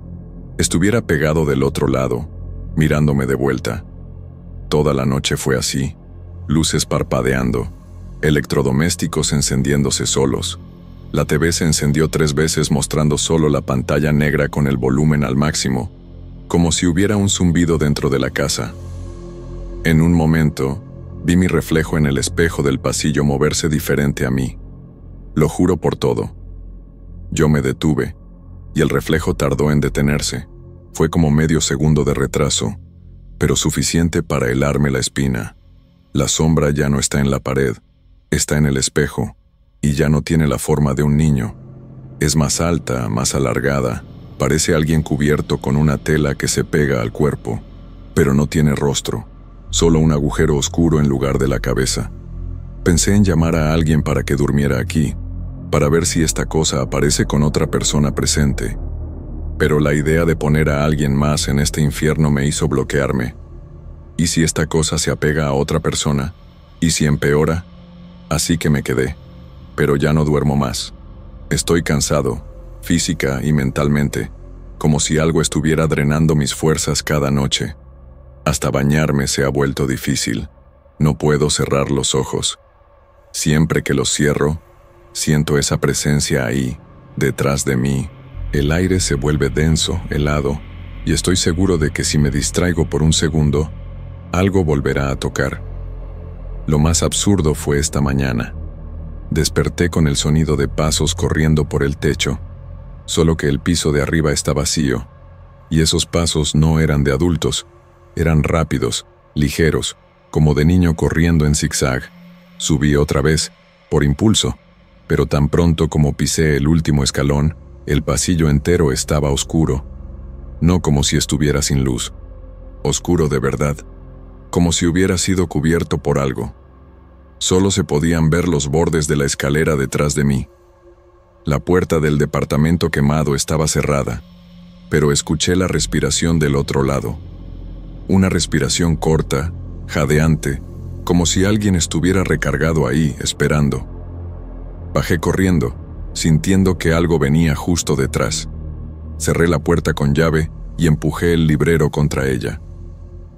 estuviera pegado del otro lado, mirándome de vuelta. Toda la noche fue así, luces parpadeando, electrodomésticos encendiéndose solos. La TV se encendió 3 veces mostrando solo la pantalla negra con el volumen al máximo, como si hubiera un zumbido dentro de la casa. En un momento, vi mi reflejo en el espejo del pasillo moverse diferente a mí. Lo juro por todo. Yo me detuve, y el reflejo tardó en detenerse. Fue como medio segundo de retraso, pero suficiente para helarme la espina. La sombra ya no está en la pared, está en el espejo, y ya no tiene la forma de un niño. Es más alta, más alargada, parece alguien cubierto con una tela que se pega al cuerpo, pero no tiene rostro. Solo un agujero oscuro en lugar de la cabeza. Pensé en llamar a alguien para que durmiera aquí, para ver si esta cosa aparece con otra persona presente. Pero la idea de poner a alguien más en este infierno me hizo bloquearme. ¿Y si esta cosa se apega a otra persona? ¿Y si empeora? Así que me quedé. Pero ya no duermo más. Estoy cansado, física y mentalmente, como si algo estuviera drenando mis fuerzas cada noche. Hasta bañarme se ha vuelto difícil. No puedo cerrar los ojos. Siempre que los cierro, siento esa presencia ahí, detrás de mí. El aire se vuelve denso, helado, y estoy seguro de que si me distraigo por un segundo, algo volverá a tocar. Lo más absurdo fue esta mañana. Desperté con el sonido de pasos corriendo por el techo, solo que el piso de arriba está vacío, y esos pasos no eran de adultos, eran rápidos, ligeros, como de niño corriendo en zigzag. Subí otra vez, por impulso, pero tan pronto como pisé el último escalón, el pasillo entero estaba oscuro, no como si estuviera sin luz, oscuro de verdad, como si hubiera sido cubierto por algo. Solo se podían ver los bordes de la escalera detrás de mí. La puerta del departamento quemado estaba cerrada, pero escuché la respiración del otro lado. Una respiración corta, jadeante, como si alguien estuviera recargado ahí, esperando. Bajé corriendo, sintiendo que algo venía justo detrás. Cerré la puerta con llave y empujé el librero contra ella.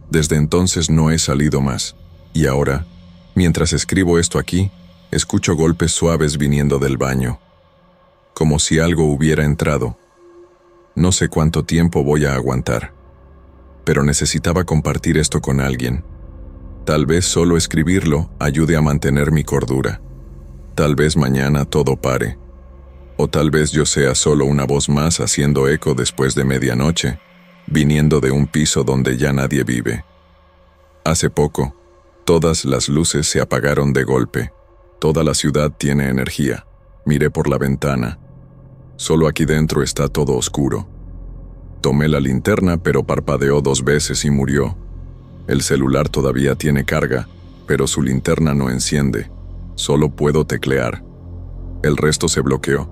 Desde entonces no he salido más, y ahora, mientras escribo esto aquí, escucho golpes suaves viniendo del baño, como si algo hubiera entrado. No sé cuánto tiempo voy a aguantar, pero necesitaba compartir esto con alguien. Tal vez solo escribirlo ayude a mantener mi cordura. Tal vez mañana todo pare. O tal vez yo sea solo una voz más haciendo eco después de medianoche, viniendo de un piso donde ya nadie vive. Hace poco, todas las luces se apagaron de golpe. Toda la ciudad tiene energía. Miré por la ventana. Solo aquí dentro está todo oscuro. Tomé la linterna, pero parpadeó 2 veces y murió. El celular todavía tiene carga, pero su linterna no enciende. Solo puedo teclear. El resto se bloqueó.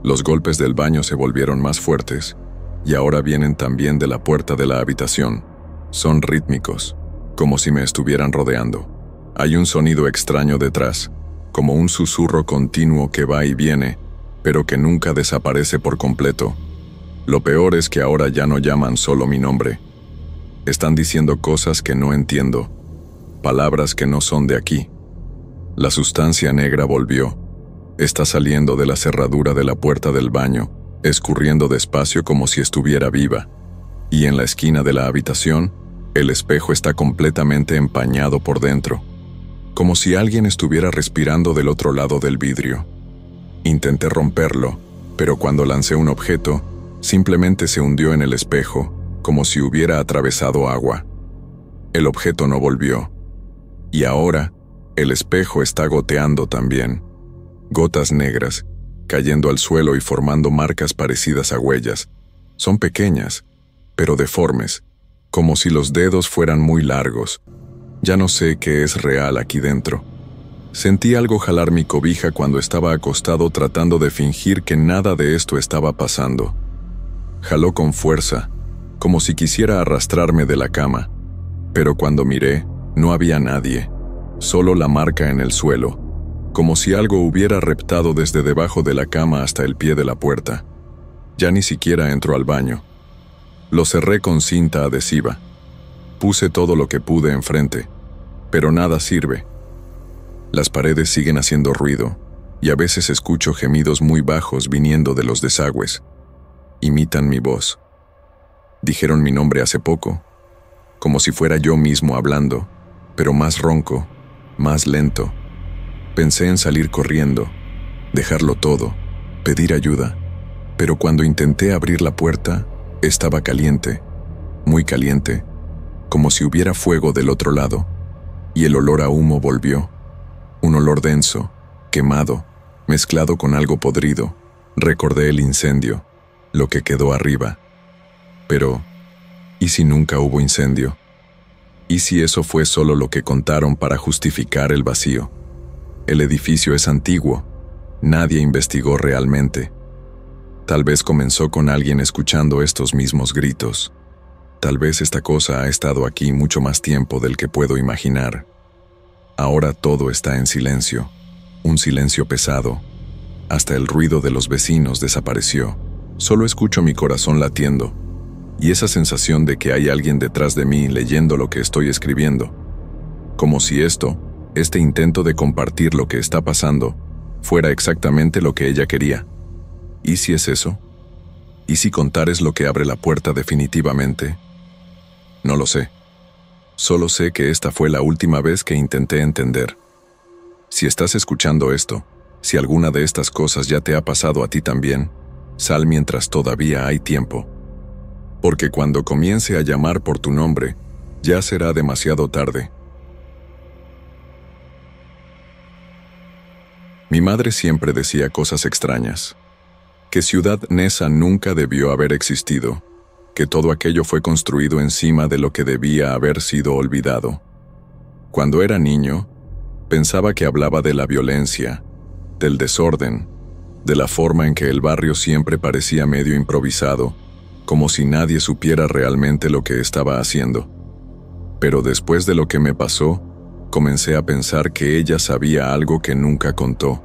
Los golpes del baño se volvieron más fuertes, y ahora vienen también de la puerta de la habitación. Son rítmicos, como si me estuvieran rodeando. Hay un sonido extraño detrás, como un susurro continuo que va y viene, pero que nunca desaparece por completo. Lo peor es que ahora ya no llaman solo mi nombre. Están diciendo cosas que no entiendo, palabras que no son de aquí. La sustancia negra volvió. Está saliendo de la cerradura de la puerta del baño, escurriendo despacio como si estuviera viva. Y en la esquina de la habitación, el espejo está completamente empañado por dentro, como si alguien estuviera respirando del otro lado del vidrio. Intenté romperlo, pero cuando lancé un objeto, simplemente se hundió en el espejo, como si hubiera atravesado agua. El objeto no volvió. Y ahora, el espejo está goteando también. Gotas negras, cayendo al suelo y formando marcas parecidas a huellas. Son pequeñas, pero deformes, como si los dedos fueran muy largos. Ya no sé qué es real aquí dentro. Sentí algo jalar mi cobija cuando estaba acostado tratando de fingir que nada de esto estaba pasando. Jaló con fuerza, como si quisiera arrastrarme de la cama, pero cuando miré, no había nadie, solo la marca en el suelo, como si algo hubiera reptado desde debajo de la cama hasta el pie de la puerta. Ya ni siquiera entró al baño. Lo cerré con cinta adhesiva. Puse todo lo que pude enfrente, pero nada sirve. Las paredes siguen haciendo ruido, y a veces escucho gemidos muy bajos viniendo de los desagües. Imitan mi voz. Dijeron mi nombre hace poco, como si fuera yo mismo hablando, pero más ronco, más lento. Pensé en salir corriendo, dejarlo todo, pedir ayuda, pero cuando intenté abrir la puerta, estaba caliente, muy caliente, como si hubiera fuego del otro lado, y el olor a humo volvió, un olor denso, quemado, mezclado con algo podrido. Recordé el incendio, lo que quedó arriba. Pero, ¿y si nunca hubo incendio? ¿Y si eso fue solo lo que contaron para justificar el vacío? El edificio es antiguo. Nadie investigó realmente. Tal vez comenzó con alguien escuchando estos mismos gritos. Tal vez esta cosa ha estado aquí mucho más tiempo del que puedo imaginar. Ahora todo está en silencio, un silencio pesado. Hasta el ruido de los vecinos desapareció. Solo escucho mi corazón latiendo, y esa sensación de que hay alguien detrás de mí leyendo lo que estoy escribiendo. Como si este intento de compartir lo que está pasando, fuera exactamente lo que ella quería. ¿Y si es eso? ¿Y si contar es lo que abre la puerta definitivamente? No lo sé. Solo sé que esta fue la última vez que intenté entender. Si estás escuchando esto, si alguna de estas cosas ya te ha pasado a ti también, sal mientras todavía hay tiempo. Porque cuando comience a llamar por tu nombre, ya será demasiado tarde. Mi madre siempre decía cosas extrañas. Que Ciudad Neza nunca debió haber existido, que todo aquello fue construido encima de lo que debía haber sido olvidado. Cuando era niño, pensaba que hablaba de la violencia, del desorden, de la forma en que el barrio siempre parecía medio improvisado, como si nadie supiera realmente lo que estaba haciendo. Pero después de lo que me pasó, comencé a pensar que ella sabía algo que nunca contó,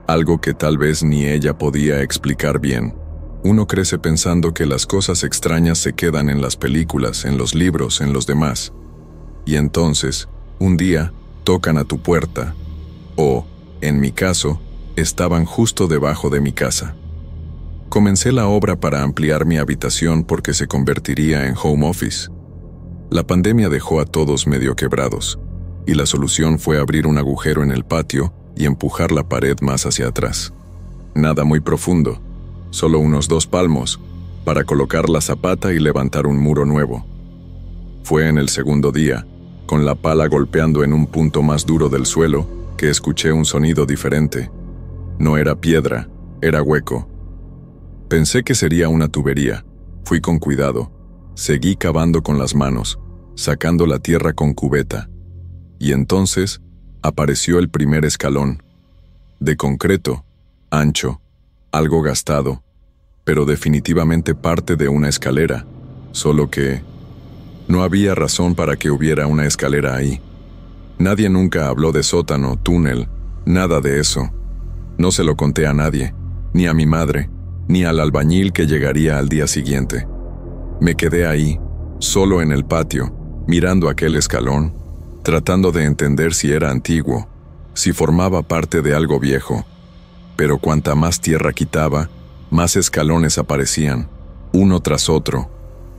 algo que tal vez ni ella podía explicar bien. Uno crece pensando que las cosas extrañas se quedan en las películas, en los libros, en los demás. Y entonces, un día, tocan a tu puerta, o, en mi caso, estaban justo debajo de mi casa. Comencé la obra para ampliar mi habitación porque se convertiría en home office. La pandemia dejó a todos medio quebrados, y la solución fue abrir un agujero en el patio y empujar la pared más hacia atrás. Nada muy profundo, solo unos 2 palmos, para colocar la zapata y levantar un muro nuevo. Fue en el segundo día, con la pala golpeando en un punto más duro del suelo, que escuché un sonido diferente. No era piedra, era hueco. Pensé que sería una tubería. Fui con cuidado. Seguí cavando con las manos, sacando la tierra con cubeta. Y entonces apareció el primer escalón. De concreto, ancho, algo gastado, pero definitivamente parte de una escalera, solo que no había razón para que hubiera una escalera ahí. Nadie nunca habló de sótano, túnel, nada de eso. No se lo conté a nadie, ni a mi madre, ni al albañil que llegaría al día siguiente. Me quedé ahí, solo en el patio, mirando aquel escalón, tratando de entender si era antiguo, si formaba parte de algo viejo. Pero cuanta más tierra quitaba, más escalones aparecían, uno tras otro.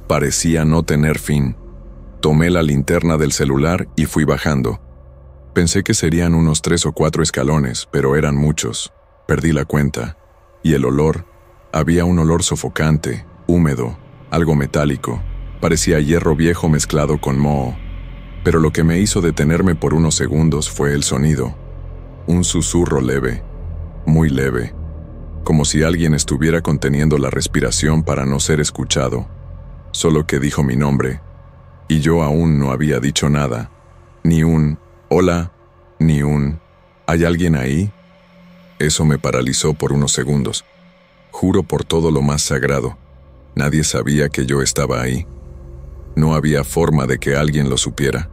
Parecía no tener fin. Tomé la linterna del celular y fui bajando. Pensé que serían unos 3 o 4 escalones, pero eran muchos. Perdí la cuenta. Y el olor, había un olor sofocante, húmedo, algo metálico. Parecía hierro viejo mezclado con moho. Pero lo que me hizo detenerme por unos segundos fue el sonido. Un susurro leve, muy leve, como si alguien estuviera conteniendo la respiración para no ser escuchado. Solo que dijo mi nombre, y yo aún no había dicho nada. Ni un «hola», ni un «¿hay alguien ahí?». Eso me paralizó por unos segundos. Juro por todo lo más sagrado, nadie sabía que yo estaba ahí. No había forma de que alguien lo supiera.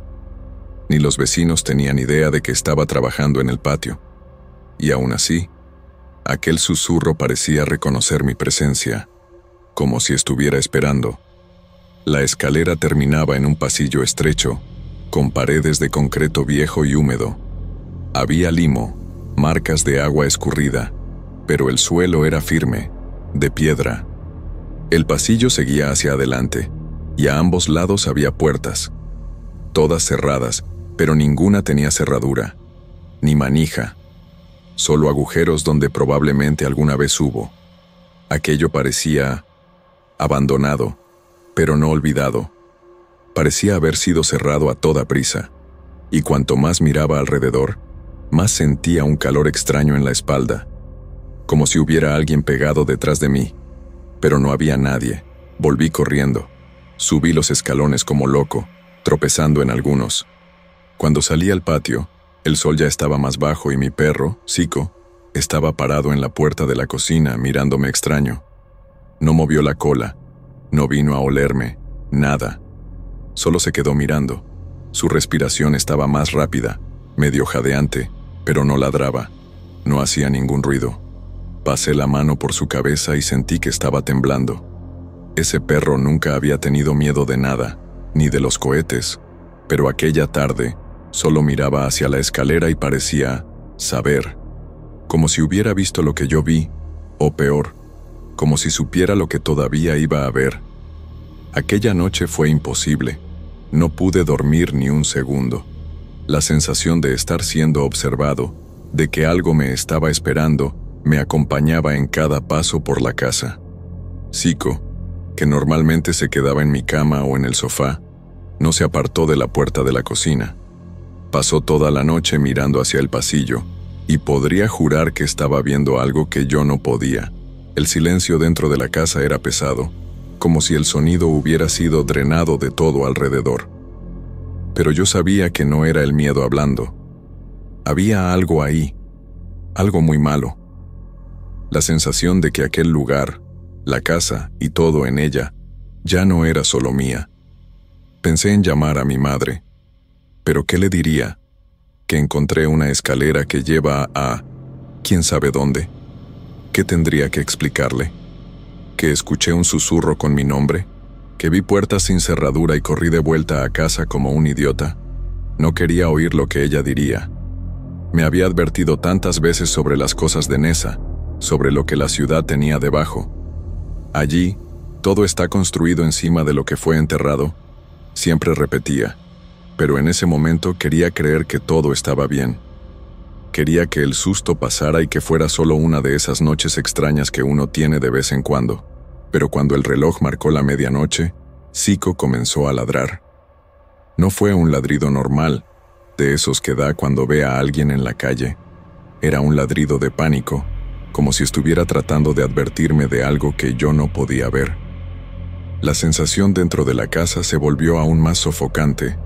Ni los vecinos tenían idea de que estaba trabajando en el patio. Y aún así, aquel susurro parecía reconocer mi presencia, como si estuviera esperando. La escalera terminaba en un pasillo estrecho, con paredes de concreto viejo y húmedo. Había limo, marcas de agua escurrida, pero el suelo era firme, de piedra. El pasillo seguía hacia adelante, y a ambos lados había puertas, todas cerradas, pero ninguna tenía cerradura, ni manija, solo agujeros donde probablemente alguna vez hubo. Aquello parecía abandonado, pero no olvidado. Parecía haber sido cerrado a toda prisa, y cuanto más miraba alrededor, más sentía un calor extraño en la espalda, como si hubiera alguien pegado detrás de mí. Pero no había nadie. Volví corriendo. Subí los escalones como loco, tropezando en algunos. Cuando salí al patio, el sol ya estaba más bajo y mi perro, Zico, estaba parado en la puerta de la cocina mirándome extraño. No movió la cola, no vino a olerme, nada. Solo se quedó mirando. Su respiración estaba más rápida, medio jadeante, pero no ladraba, no hacía ningún ruido. Pasé la mano por su cabeza y sentí que estaba temblando. Ese perro nunca había tenido miedo de nada, ni de los cohetes, pero aquella tarde solo miraba hacia la escalera y parecía saber, como si hubiera visto lo que yo vi, o peor, como si supiera lo que todavía iba a ver. Aquella noche fue imposible. No pude dormir ni un segundo. La sensación de estar siendo observado, de que algo me estaba esperando, me acompañaba en cada paso por la casa. Zico, que normalmente se quedaba en mi cama o en el sofá, no se apartó de la puerta de la cocina. Pasó toda la noche mirando hacia el pasillo, y podría jurar que estaba viendo algo que yo no podía. El silencio dentro de la casa era pesado, como si el sonido hubiera sido drenado de todo alrededor. Pero yo sabía que no era el miedo hablando. Había algo ahí, algo muy malo. La sensación de que aquel lugar, la casa y todo en ella, ya no era solo mía. Pensé en llamar a mi madre. ¿Pero qué le diría? ¿Que encontré una escalera que lleva a quién sabe dónde? ¿Qué tendría que explicarle? ¿Que escuché un susurro con mi nombre? ¿Que vi puertas sin cerradura y corrí de vuelta a casa como un idiota? No quería oír lo que ella diría. Me había advertido tantas veces sobre las cosas de Neza, sobre lo que la ciudad tenía debajo. Allí, todo está construido encima de lo que fue enterrado, siempre repetía, pero en ese momento quería creer que todo estaba bien. Quería que el susto pasara y que fuera solo una de esas noches extrañas que uno tiene de vez en cuando. Pero cuando el reloj marcó la medianoche, Zico comenzó a ladrar. No fue un ladrido normal, de esos que da cuando ve a alguien en la calle. Era un ladrido de pánico, como si estuviera tratando de advertirme de algo que yo no podía ver. La sensación dentro de la casa se volvió aún más sofocante.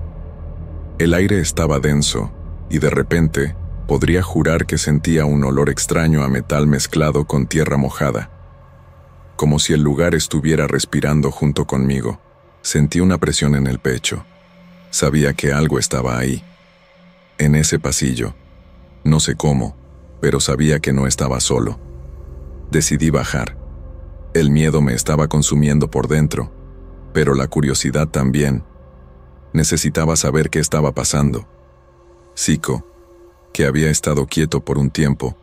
El aire estaba denso, y de repente, podría jurar que sentía un olor extraño a metal mezclado con tierra mojada. Como si el lugar estuviera respirando junto conmigo. Sentí una presión en el pecho. Sabía que algo estaba ahí. En ese pasillo. No sé cómo, pero sabía que no estaba solo. Decidí bajar. El miedo me estaba consumiendo por dentro, pero la curiosidad también. Necesitaba saber qué estaba pasando. Zico, que había estado quieto por un tiempo,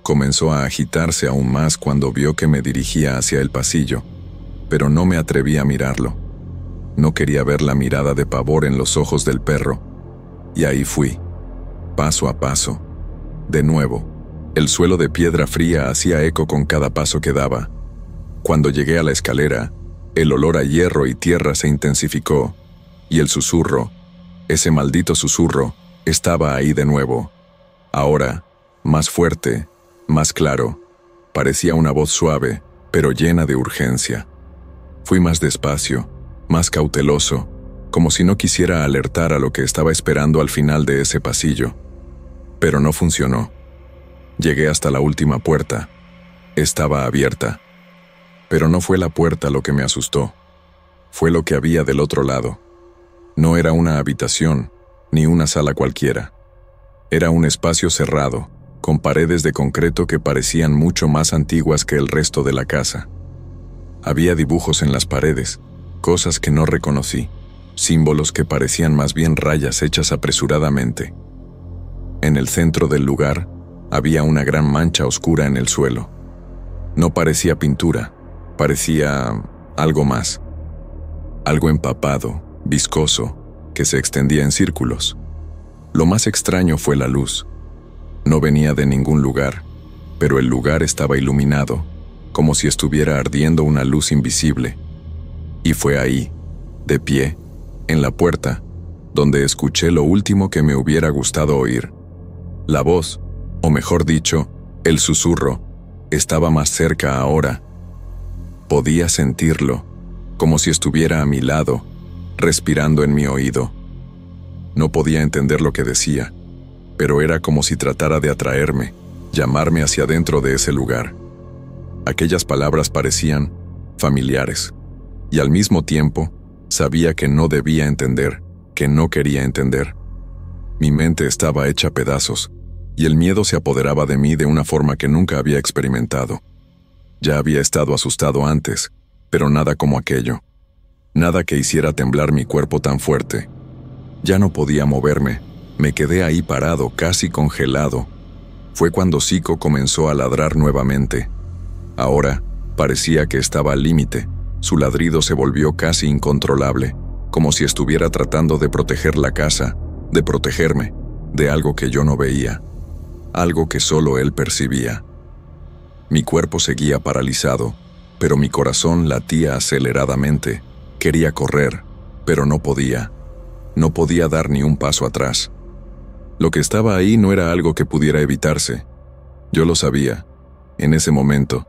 comenzó a agitarse aún más cuando vio que me dirigía hacia el pasillo, pero no me atreví a mirarlo. No quería ver la mirada de pavor en los ojos del perro, y ahí fui, paso a paso. De nuevo, el suelo de piedra fría hacía eco con cada paso que daba. Cuando llegué a la escalera, el olor a hierro y tierra se intensificó, y el susurro, ese maldito susurro, estaba ahí de nuevo. Ahora, más fuerte, más claro, parecía una voz suave, pero llena de urgencia. Fui más despacio, más cauteloso, como si no quisiera alertar a lo que estaba esperando al final de ese pasillo. Pero no funcionó. Llegué hasta la última puerta. Estaba abierta. Pero no fue la puerta lo que me asustó. Fue lo que había del otro lado. No era una habitación, ni una sala cualquiera. Era un espacio cerrado, con paredes de concreto que parecían mucho más antiguas que el resto de la casa. Había dibujos en las paredes, cosas que no reconocí, símbolos que parecían más bien rayas hechas apresuradamente. En el centro del lugar, había una gran mancha oscura en el suelo. No parecía pintura, parecía algo más. Algo empapado, viscoso, que se extendía en círculos. Lo más extraño fue la luz. No venía de ningún lugar, pero el lugar estaba iluminado, como si estuviera ardiendo una luz invisible. Y fue ahí, de pie, en la puerta, donde escuché lo último que me hubiera gustado oír. La voz, o mejor dicho, el susurro, estaba más cerca ahora. Podía sentirlo, como si estuviera a mi lado, respirando en mi oído. No podía entender lo que decía, pero era como si tratara de atraerme, llamarme hacia dentro de ese lugar. Aquellas palabras parecían familiares, y al mismo tiempo sabía que no debía entender, que no quería entender. Mi mente estaba hecha pedazos, y el miedo se apoderaba de mí de una forma que nunca había experimentado. Ya había estado asustado antes, pero nada como aquello. Nada que hiciera temblar mi cuerpo tan fuerte. Ya no podía moverme. Me quedé ahí parado, casi congelado. Fue cuando Zico comenzó a ladrar nuevamente. Ahora, parecía que estaba al límite. Su ladrido se volvió casi incontrolable, como si estuviera tratando de proteger la casa, de protegerme, de algo que yo no veía, algo que solo él percibía. Mi cuerpo seguía paralizado, pero mi corazón latía aceleradamente. Quería correr, pero no podía. No podía dar ni un paso atrás. Lo que estaba ahí no era algo que pudiera evitarse. Yo lo sabía. En ese momento,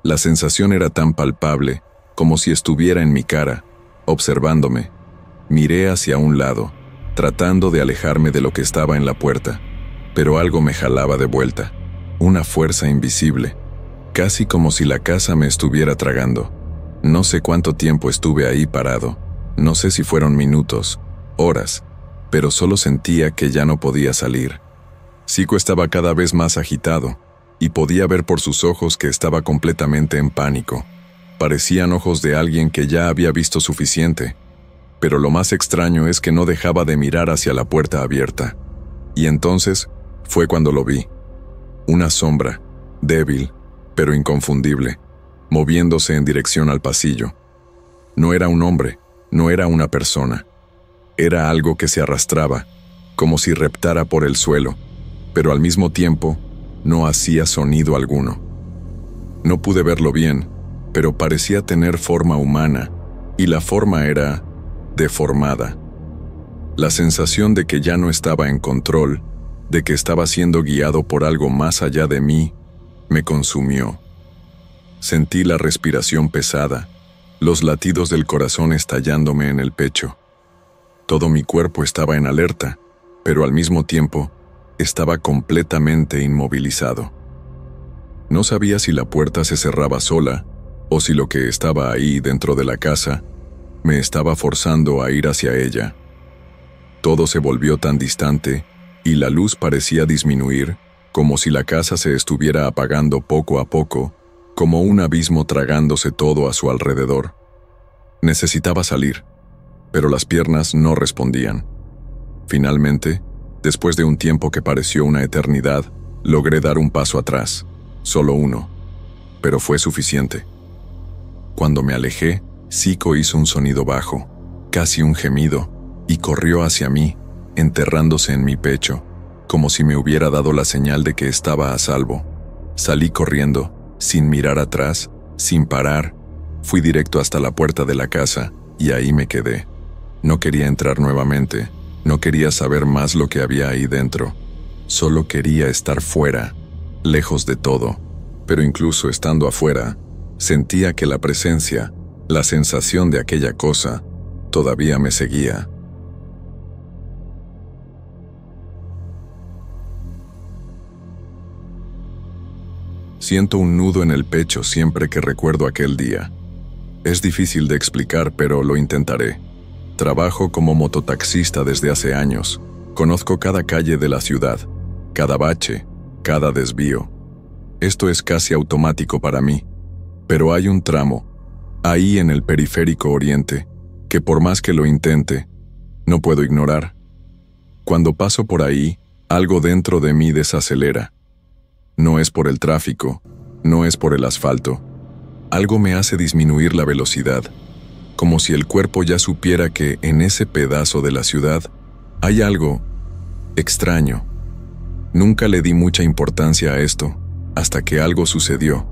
la sensación era tan palpable como si estuviera en mi cara, observándome. Miré hacia un lado, tratando de alejarme de lo que estaba en la puerta, pero algo me jalaba de vuelta, una fuerza invisible, casi como si la casa me estuviera tragando. No sé cuánto tiempo estuve ahí parado, no sé si fueron minutos, horas, pero solo sentía que ya no podía salir. Zico estaba cada vez más agitado, y podía ver por sus ojos que estaba completamente en pánico. Parecían ojos de alguien que ya había visto suficiente, pero lo más extraño es que no dejaba de mirar hacia la puerta abierta. Y entonces fue cuando lo vi. Una sombra, débil, pero inconfundible, moviéndose en dirección al pasillo. No era un hombre, no era una persona. Era algo que se arrastraba, como si reptara por el suelo, pero al mismo tiempo no hacía sonido alguno. No pude verlo bien, pero parecía tener forma humana, y la forma era deformada. La sensación de que ya no estaba en control, de que estaba siendo guiado por algo más allá de mí, me consumió. Sentí la respiración pesada, los latidos del corazón estallándome en el pecho. Todo mi cuerpo estaba en alerta, pero al mismo tiempo estaba completamente inmovilizado. No sabía si la puerta se cerraba sola o si lo que estaba ahí dentro de la casa me estaba forzando a ir hacia ella. Todo se volvió tan distante y la luz parecía disminuir, como si la casa se estuviera apagando poco a poco, como un abismo tragándose todo a su alrededor. Necesitaba salir, pero las piernas no respondían. Finalmente, después de un tiempo que pareció una eternidad, logré dar un paso atrás, solo uno, pero fue suficiente. Cuando me alejé, Zico hizo un sonido bajo, casi un gemido, y corrió hacia mí, enterrándose en mi pecho, como si me hubiera dado la señal de que estaba a salvo. Salí corriendo, sin mirar atrás, sin parar. Fui directo hasta la puerta de la casa, y ahí me quedé. No quería entrar nuevamente, no quería saber más lo que había ahí dentro. Solo quería estar fuera, lejos de todo. Pero incluso estando afuera, sentía que la presencia, la sensación de aquella cosa, todavía me seguía. Siento un nudo en el pecho siempre que recuerdo aquel día. Es difícil de explicar, pero lo intentaré. Trabajo como mototaxista desde hace años. Conozco cada calle de la ciudad, cada bache, cada desvío. Esto es casi automático para mí. Pero hay un tramo, ahí en el periférico oriente, que por más que lo intente, no puedo ignorar. Cuando paso por ahí, algo dentro de mí desacelera. No es por el tráfico, no es por el asfalto. Algo me hace disminuir la velocidad, como si el cuerpo ya supiera que en ese pedazo de la ciudad hay algo extraño. Nunca le di mucha importancia a esto, hasta que algo sucedió.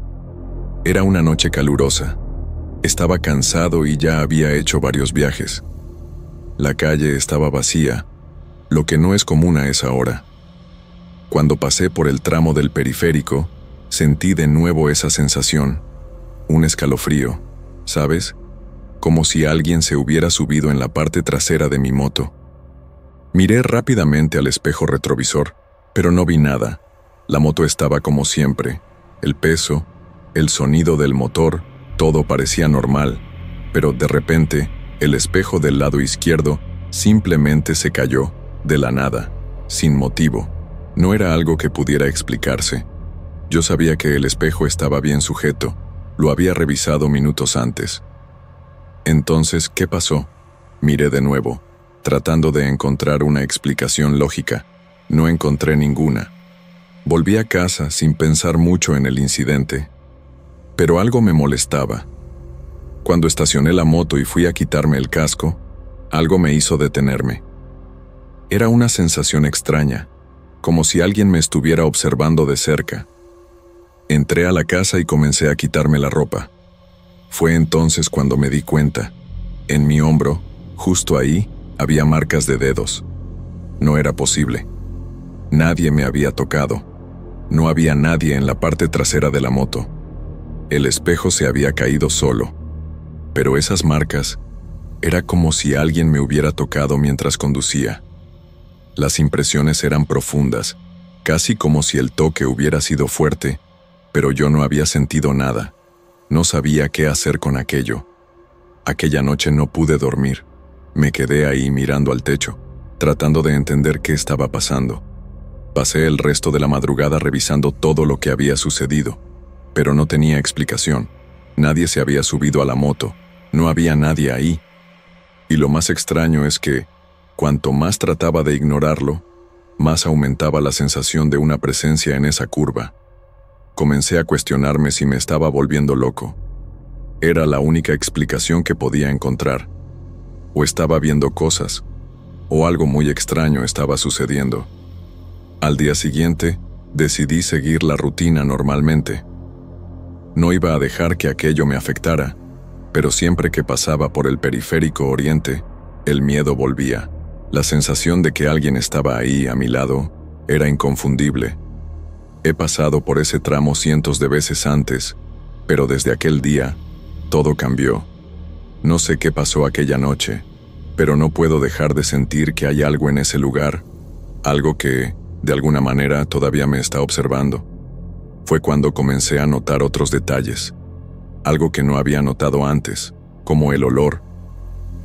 Era una noche calurosa. Estaba cansado y ya había hecho varios viajes. La calle estaba vacía, lo que no es común a esa hora. Cuando pasé por el tramo del periférico, sentí de nuevo esa sensación, un escalofrío, ¿sabes? Como si alguien se hubiera subido en la parte trasera de mi moto. Miré rápidamente al espejo retrovisor, pero no vi nada. La moto estaba como siempre. El peso, el sonido del motor, todo parecía normal, pero de repente, el espejo del lado izquierdo simplemente se cayó, de la nada, sin motivo. No era algo que pudiera explicarse. Yo sabía que el espejo estaba bien sujeto, lo había revisado minutos antes. Entonces, ¿qué pasó? Miré de nuevo, tratando de encontrar una explicación lógica. No encontré ninguna. Volví a casa sin pensar mucho en el incidente. Pero algo me molestaba. Cuando estacioné la moto y fui a quitarme el casco, algo me hizo detenerme. Era una sensación extraña, como si alguien me estuviera observando de cerca. Entré a la casa y comencé a quitarme la ropa. Fue entonces cuando me di cuenta. En mi hombro, justo ahí, había marcas de dedos. No era posible. Nadie me había tocado. No había nadie en la parte trasera de la moto. El espejo se había caído solo. Pero esas marcas, era como si alguien me hubiera tocado mientras conducía. Las impresiones eran profundas, casi como si el toque hubiera sido fuerte, pero yo no había sentido nada. No sabía qué hacer con aquello. Aquella noche no pude dormir. Me quedé ahí mirando al techo, tratando de entender qué estaba pasando. Pasé el resto de la madrugada revisando todo lo que había sucedido, pero no tenía explicación. Nadie se había subido a la moto, no había nadie ahí. Y lo más extraño es que, cuanto más trataba de ignorarlo, más aumentaba la sensación de una presencia en esa curva. Comencé a cuestionarme si me estaba volviendo loco. Era la única explicación que podía encontrar. O estaba viendo cosas, o algo muy extraño estaba sucediendo. Al día siguiente, decidí seguir la rutina normalmente. No iba a dejar que aquello me afectara, pero siempre que pasaba por el periférico oriente, el miedo volvía. La sensación de que alguien estaba ahí a mi lado era inconfundible. He pasado por ese tramo cientos de veces antes, pero desde aquel día, todo cambió. No sé qué pasó aquella noche, pero no puedo dejar de sentir que hay algo en ese lugar, algo que, de alguna manera, todavía me está observando. Fue cuando comencé a notar otros detalles, algo que no había notado antes, como el olor.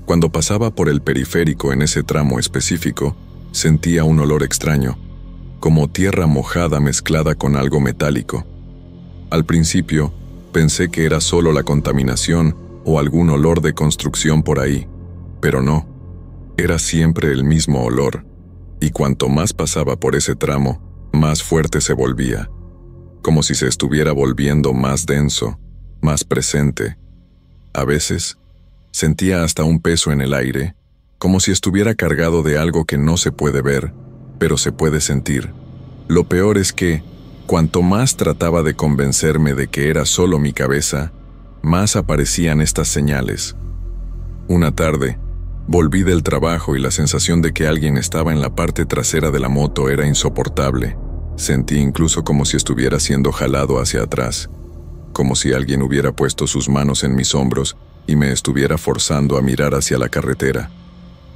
Cuando pasaba por el periférico en ese tramo específico, sentía un olor extraño, como tierra mojada mezclada con algo metálico. Al principio, pensé que era solo la contaminación o algún olor de construcción por ahí, pero no, era siempre el mismo olor, y cuanto más pasaba por ese tramo, más fuerte se volvía, como si se estuviera volviendo más denso, más presente. A veces, sentía hasta un peso en el aire, como si estuviera cargado de algo que no se puede ver, pero se puede sentir. Lo peor es que, cuanto más trataba de convencerme de que era solo mi cabeza, más aparecían estas señales. Una tarde, volví del trabajo y la sensación de que alguien estaba en la parte trasera de la moto era insoportable. Sentí incluso como si estuviera siendo jalado hacia atrás, como si alguien hubiera puesto sus manos en mis hombros y me estuviera forzando a mirar hacia la carretera.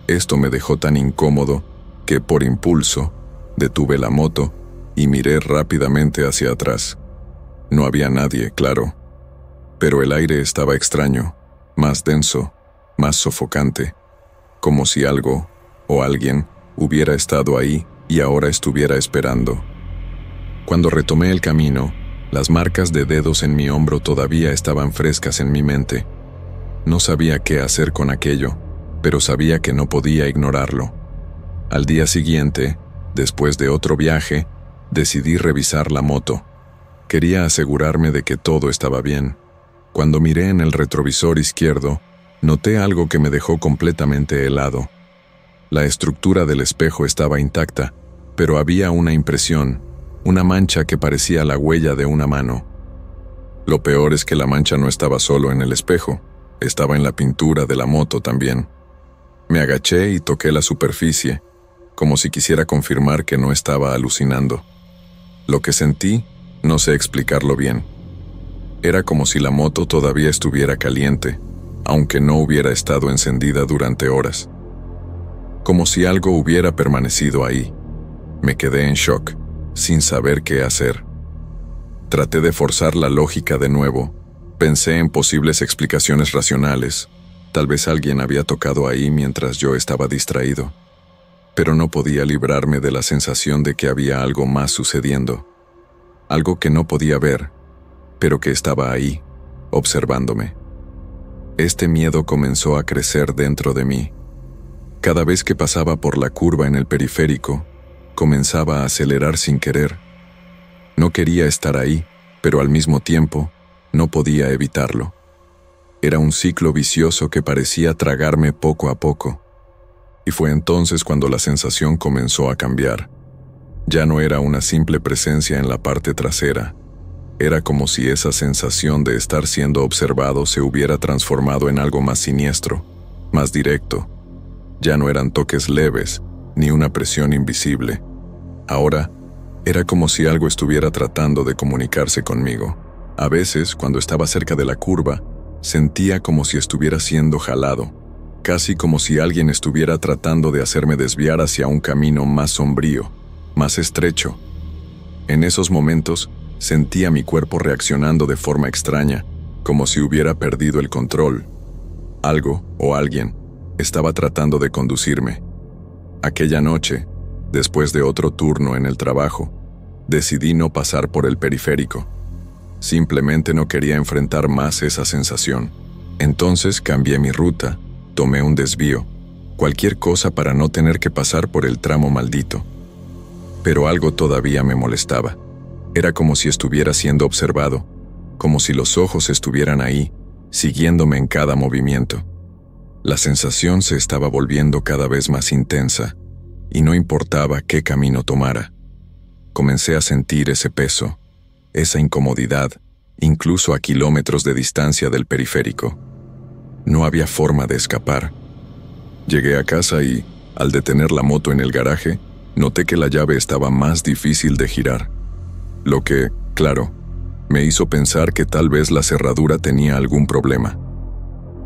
Esto me dejó tan incómodo que, por impulso, detuve la moto y miré rápidamente hacia atrás. No había nadie, claro, pero el aire estaba extraño, más denso, más sofocante, como si algo o alguien hubiera estado ahí y ahora estuviera esperando. Cuando retomé el camino, las marcas de dedos en mi hombro todavía estaban frescas en mi mente. No sabía qué hacer con aquello, pero sabía que no podía ignorarlo. Al día siguiente, después de otro viaje, decidí revisar la moto. Quería asegurarme de que todo estaba bien. Cuando miré en el retrovisor izquierdo, noté algo que me dejó completamente helado. La estructura del espejo estaba intacta, pero había una impresión, una mancha que parecía la huella de una mano. Lo peor es que la mancha no estaba solo en el espejo, estaba en la pintura de la moto también. Me agaché y toqué la superficie, como si quisiera confirmar que no estaba alucinando. Lo que sentí, no sé explicarlo bien. Era como si la moto todavía estuviera caliente, aunque no hubiera estado encendida durante horas. Como si algo hubiera permanecido ahí. Me quedé en shock, sin saber qué hacer. Traté de forzar la lógica de nuevo. Pensé en posibles explicaciones racionales. Tal vez alguien había tocado ahí mientras yo estaba distraído. Pero no podía librarme de la sensación de que había algo más sucediendo. Algo que no podía ver, pero que estaba ahí, observándome. Este miedo comenzó a crecer dentro de mí. Cada vez que pasaba por la curva en el periférico, comenzaba a acelerar sin querer. No quería estar ahí, pero al mismo tiempo, no podía evitarlo. Era un ciclo vicioso que parecía tragarme poco a poco. Y fue entonces cuando la sensación comenzó a cambiar. Ya no era una simple presencia en la parte trasera. Era como si esa sensación de estar siendo observado se hubiera transformado en algo más siniestro, más directo. Ya no eran toques leves, ni una presión invisible. Ahora, era como si algo estuviera tratando de comunicarse conmigo. A veces, cuando estaba cerca de la curva, sentía como si estuviera siendo jalado, casi como si alguien estuviera tratando de hacerme desviar hacia un camino más sombrío, más estrecho. En esos momentos, sentía mi cuerpo reaccionando de forma extraña, como si hubiera perdido el control. Algo o alguien estaba tratando de conducirme. Aquella noche, después de otro turno en el trabajo, decidí no pasar por el periférico. Simplemente no quería enfrentar más esa sensación. Entonces cambié mi ruta, tomé un desvío, cualquier cosa para no tener que pasar por el tramo maldito. Pero algo todavía me molestaba. Era como si estuviera siendo observado, como si los ojos estuvieran ahí, siguiéndome en cada movimiento. La sensación se estaba volviendo cada vez más intensa, y no importaba qué camino tomara. Comencé a sentir ese peso, esa incomodidad, incluso a kilómetros de distancia del periférico. No había forma de escapar. Llegué a casa y, al detener la moto en el garaje, noté que la llave estaba más difícil de girar. Lo que, claro, me hizo pensar que tal vez la cerradura tenía algún problema.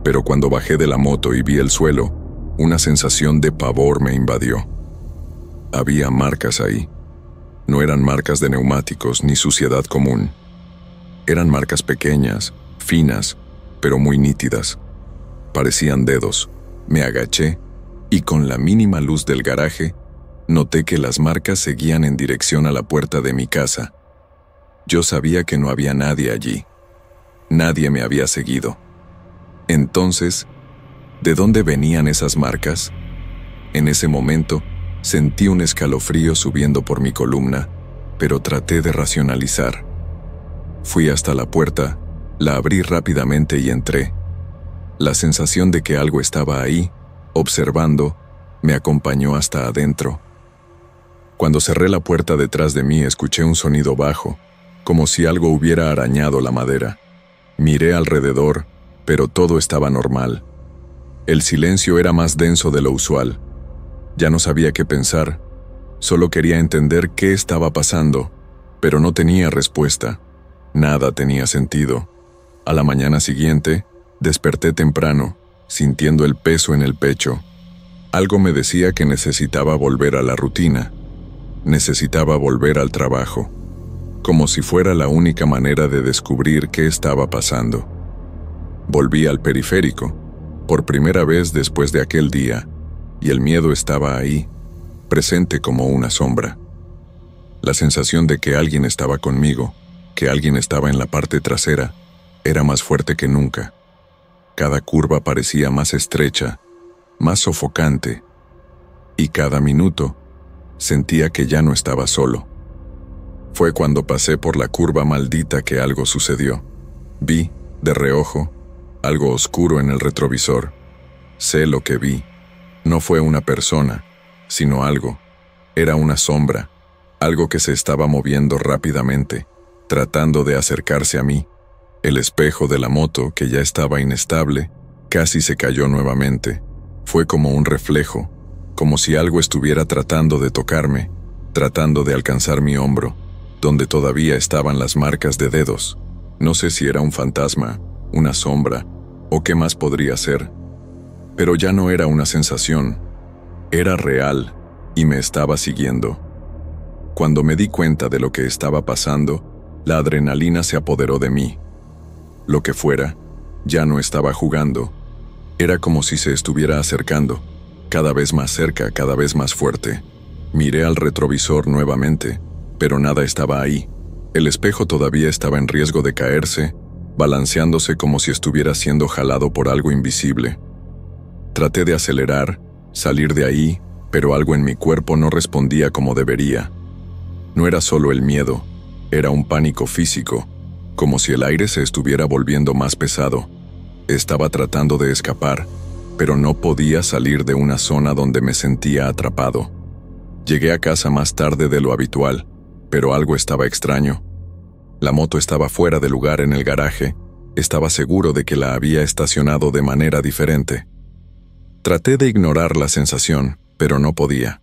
Pero cuando bajé de la moto y vi el suelo, una sensación de pavor me invadió. Había marcas ahí. No eran marcas de neumáticos ni suciedad común. Eran marcas pequeñas, finas, pero muy nítidas. Parecían dedos. Me agaché y con la mínima luz del garaje, noté que las marcas seguían en dirección a la puerta de mi casa. Yo sabía que no había nadie allí. Nadie me había seguido. Entonces, ¿de dónde venían esas marcas? En ese momento, sentí un escalofrío subiendo por mi columna, pero traté de racionalizar. Fui hasta la puerta, la abrí rápidamente y entré. La sensación de que algo estaba ahí, observando, me acompañó hasta adentro. Cuando cerré la puerta detrás de mí, escuché un sonido bajo, como si algo hubiera arañado la madera. Miré alrededor, pero todo estaba normal. El silencio era más denso de lo usual. Ya no sabía qué pensar. Solo quería entender qué estaba pasando, pero no tenía respuesta. Nada tenía sentido. A la mañana siguiente, desperté temprano, sintiendo el peso en el pecho. Algo me decía que necesitaba volver a la rutina. Necesitaba volver al trabajo, como si fuera la única manera de descubrir qué estaba pasando. Volví al periférico, por primera vez después de aquel día, y el miedo estaba ahí, presente como una sombra. La sensación de que alguien estaba conmigo, que alguien estaba en la parte trasera, era más fuerte que nunca. Cada curva parecía más estrecha, más sofocante, y cada minuto sentía que ya no estaba solo. Fue cuando pasé por la curva maldita que algo sucedió. Vi, de reojo, algo oscuro en el retrovisor. Sé lo que vi. No fue una persona, sino algo. Era una sombra, algo que se estaba moviendo rápidamente, tratando de acercarse a mí. El espejo de la moto, que ya estaba inestable, casi se cayó nuevamente. Fue como un reflejo, como si algo estuviera tratando de tocarme, tratando de alcanzar mi hombro, donde todavía estaban las marcas de dedos. No sé si era un fantasma, una sombra, o qué más podría ser. Pero ya no era una sensación, era real y me estaba siguiendo. Cuando me di cuenta de lo que estaba pasando, la adrenalina se apoderó de mí. Lo que fuera, ya no estaba jugando. Era como si se estuviera acercando, cada vez más cerca, cada vez más fuerte. Miré al retrovisor nuevamente, pero nada estaba ahí. El espejo todavía estaba en riesgo de caerse, balanceándose como si estuviera siendo jalado por algo invisible. Traté de acelerar, salir de ahí, pero algo en mi cuerpo no respondía como debería. No era solo el miedo, era un pánico físico, como si el aire se estuviera volviendo más pesado. Estaba tratando de escapar, pero no podía salir de una zona donde me sentía atrapado. Llegué a casa más tarde de lo habitual, pero algo estaba extraño. La moto estaba fuera de lugar en el garaje. Estaba seguro de que la había estacionado de manera diferente. Traté de ignorar la sensación, pero no podía.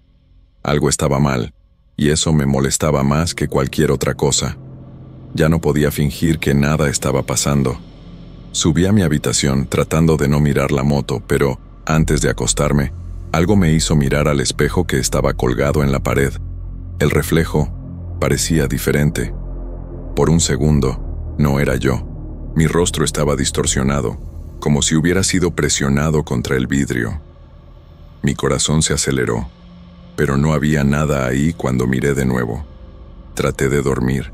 Algo estaba mal, y eso me molestaba más que cualquier otra cosa. Ya no podía fingir que nada estaba pasando. Subí a mi habitación tratando de no mirar la moto, pero, antes de acostarme, algo me hizo mirar al espejo que estaba colgado en la pared. El reflejo parecía diferente. Por un segundo, no era yo. Mi rostro estaba distorsionado, como si hubiera sido presionado contra el vidrio. Mi corazón se aceleró, pero no había nada ahí cuando miré de nuevo. Traté de dormir,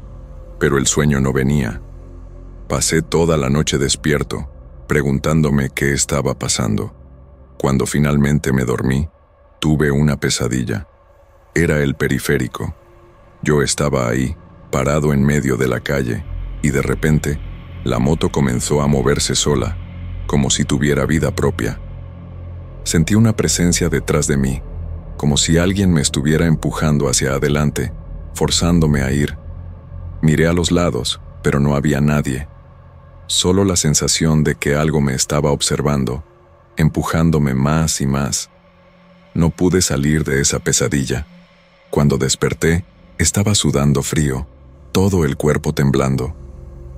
pero el sueño no venía. Pasé toda la noche despierto, preguntándome qué estaba pasando. Cuando finalmente me dormí, tuve una pesadilla. Era el periférico. Yo estaba ahí, parado en medio de la calle, y de repente, la moto comenzó a moverse sola, como si tuviera vida propia. Sentí una presencia detrás de mí, como si alguien me estuviera empujando hacia adelante, forzándome a ir. Miré a los lados, pero no había nadie. Solo la sensación de que algo me estaba observando, empujándome más y más. No pude salir de esa pesadilla. Cuando desperté, estaba sudando frío, todo el cuerpo temblando.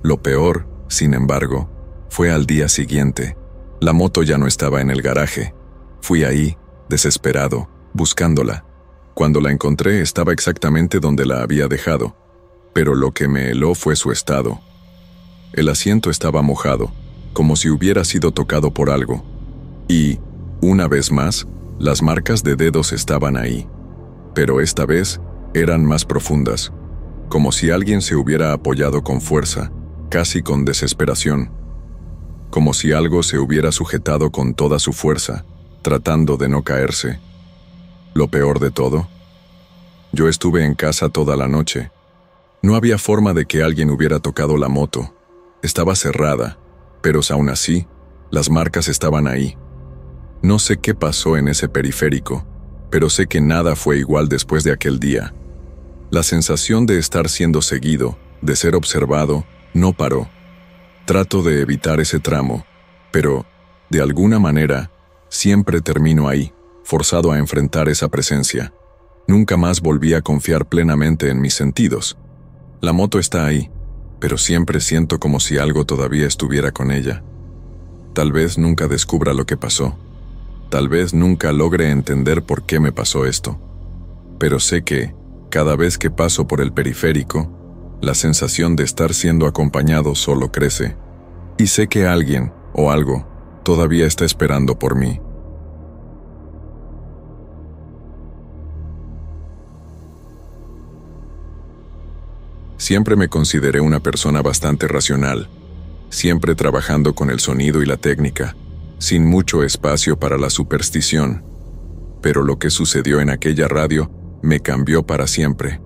Lo peor, sin embargo, fue al día siguiente. La moto ya no estaba en el garaje. Fui ahí, desesperado, buscándola. Cuando la encontré estaba exactamente donde la había dejado, pero lo que me heló fue su estado. El asiento estaba mojado, como si hubiera sido tocado por algo. Y, una vez más, las marcas de dedos estaban ahí. Pero esta vez eran más profundas, como si alguien se hubiera apoyado con fuerza, casi con desesperación. Como si algo se hubiera sujetado con toda su fuerza, tratando de no caerse. Lo peor de todo, yo estuve en casa toda la noche. No había forma de que alguien hubiera tocado la moto. Estaba cerrada, pero aún así, las marcas estaban ahí. No sé qué pasó en ese periférico, pero sé que nada fue igual después de aquel día. La sensación de estar siendo seguido, de ser observado, no paró. Trato de evitar ese tramo, pero, de alguna manera, siempre termino ahí, forzado a enfrentar esa presencia. Nunca más volví a confiar plenamente en mis sentidos. La moto está ahí, pero siempre siento como si algo todavía estuviera con ella. Tal vez nunca descubra lo que pasó. Tal vez nunca logre entender por qué me pasó esto. Pero sé que, cada vez que paso por el periférico, la sensación de estar siendo acompañado solo crece. Y sé que alguien, o algo, todavía está esperando por mí. Siempre me consideré una persona bastante racional, siempre trabajando con el sonido y la técnica, sin mucho espacio para la superstición. Pero lo que sucedió en aquella radio me cambió para siempre.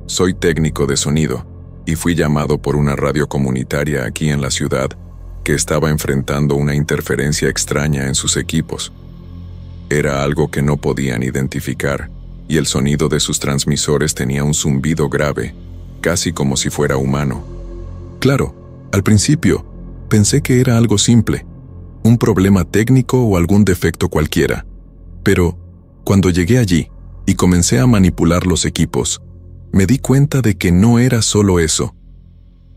Soy técnico de sonido y fui llamado por una radio comunitaria aquí en la ciudad que estaba enfrentando una interferencia extraña en sus equipos. Era algo que no podían identificar y el sonido de sus transmisores tenía un zumbido grave, casi como si fuera humano. Claro, al principio, pensé que era algo simple, un problema técnico o algún defecto cualquiera. Pero, cuando llegué allí y comencé a manipular los equipos, me di cuenta de que no era solo eso.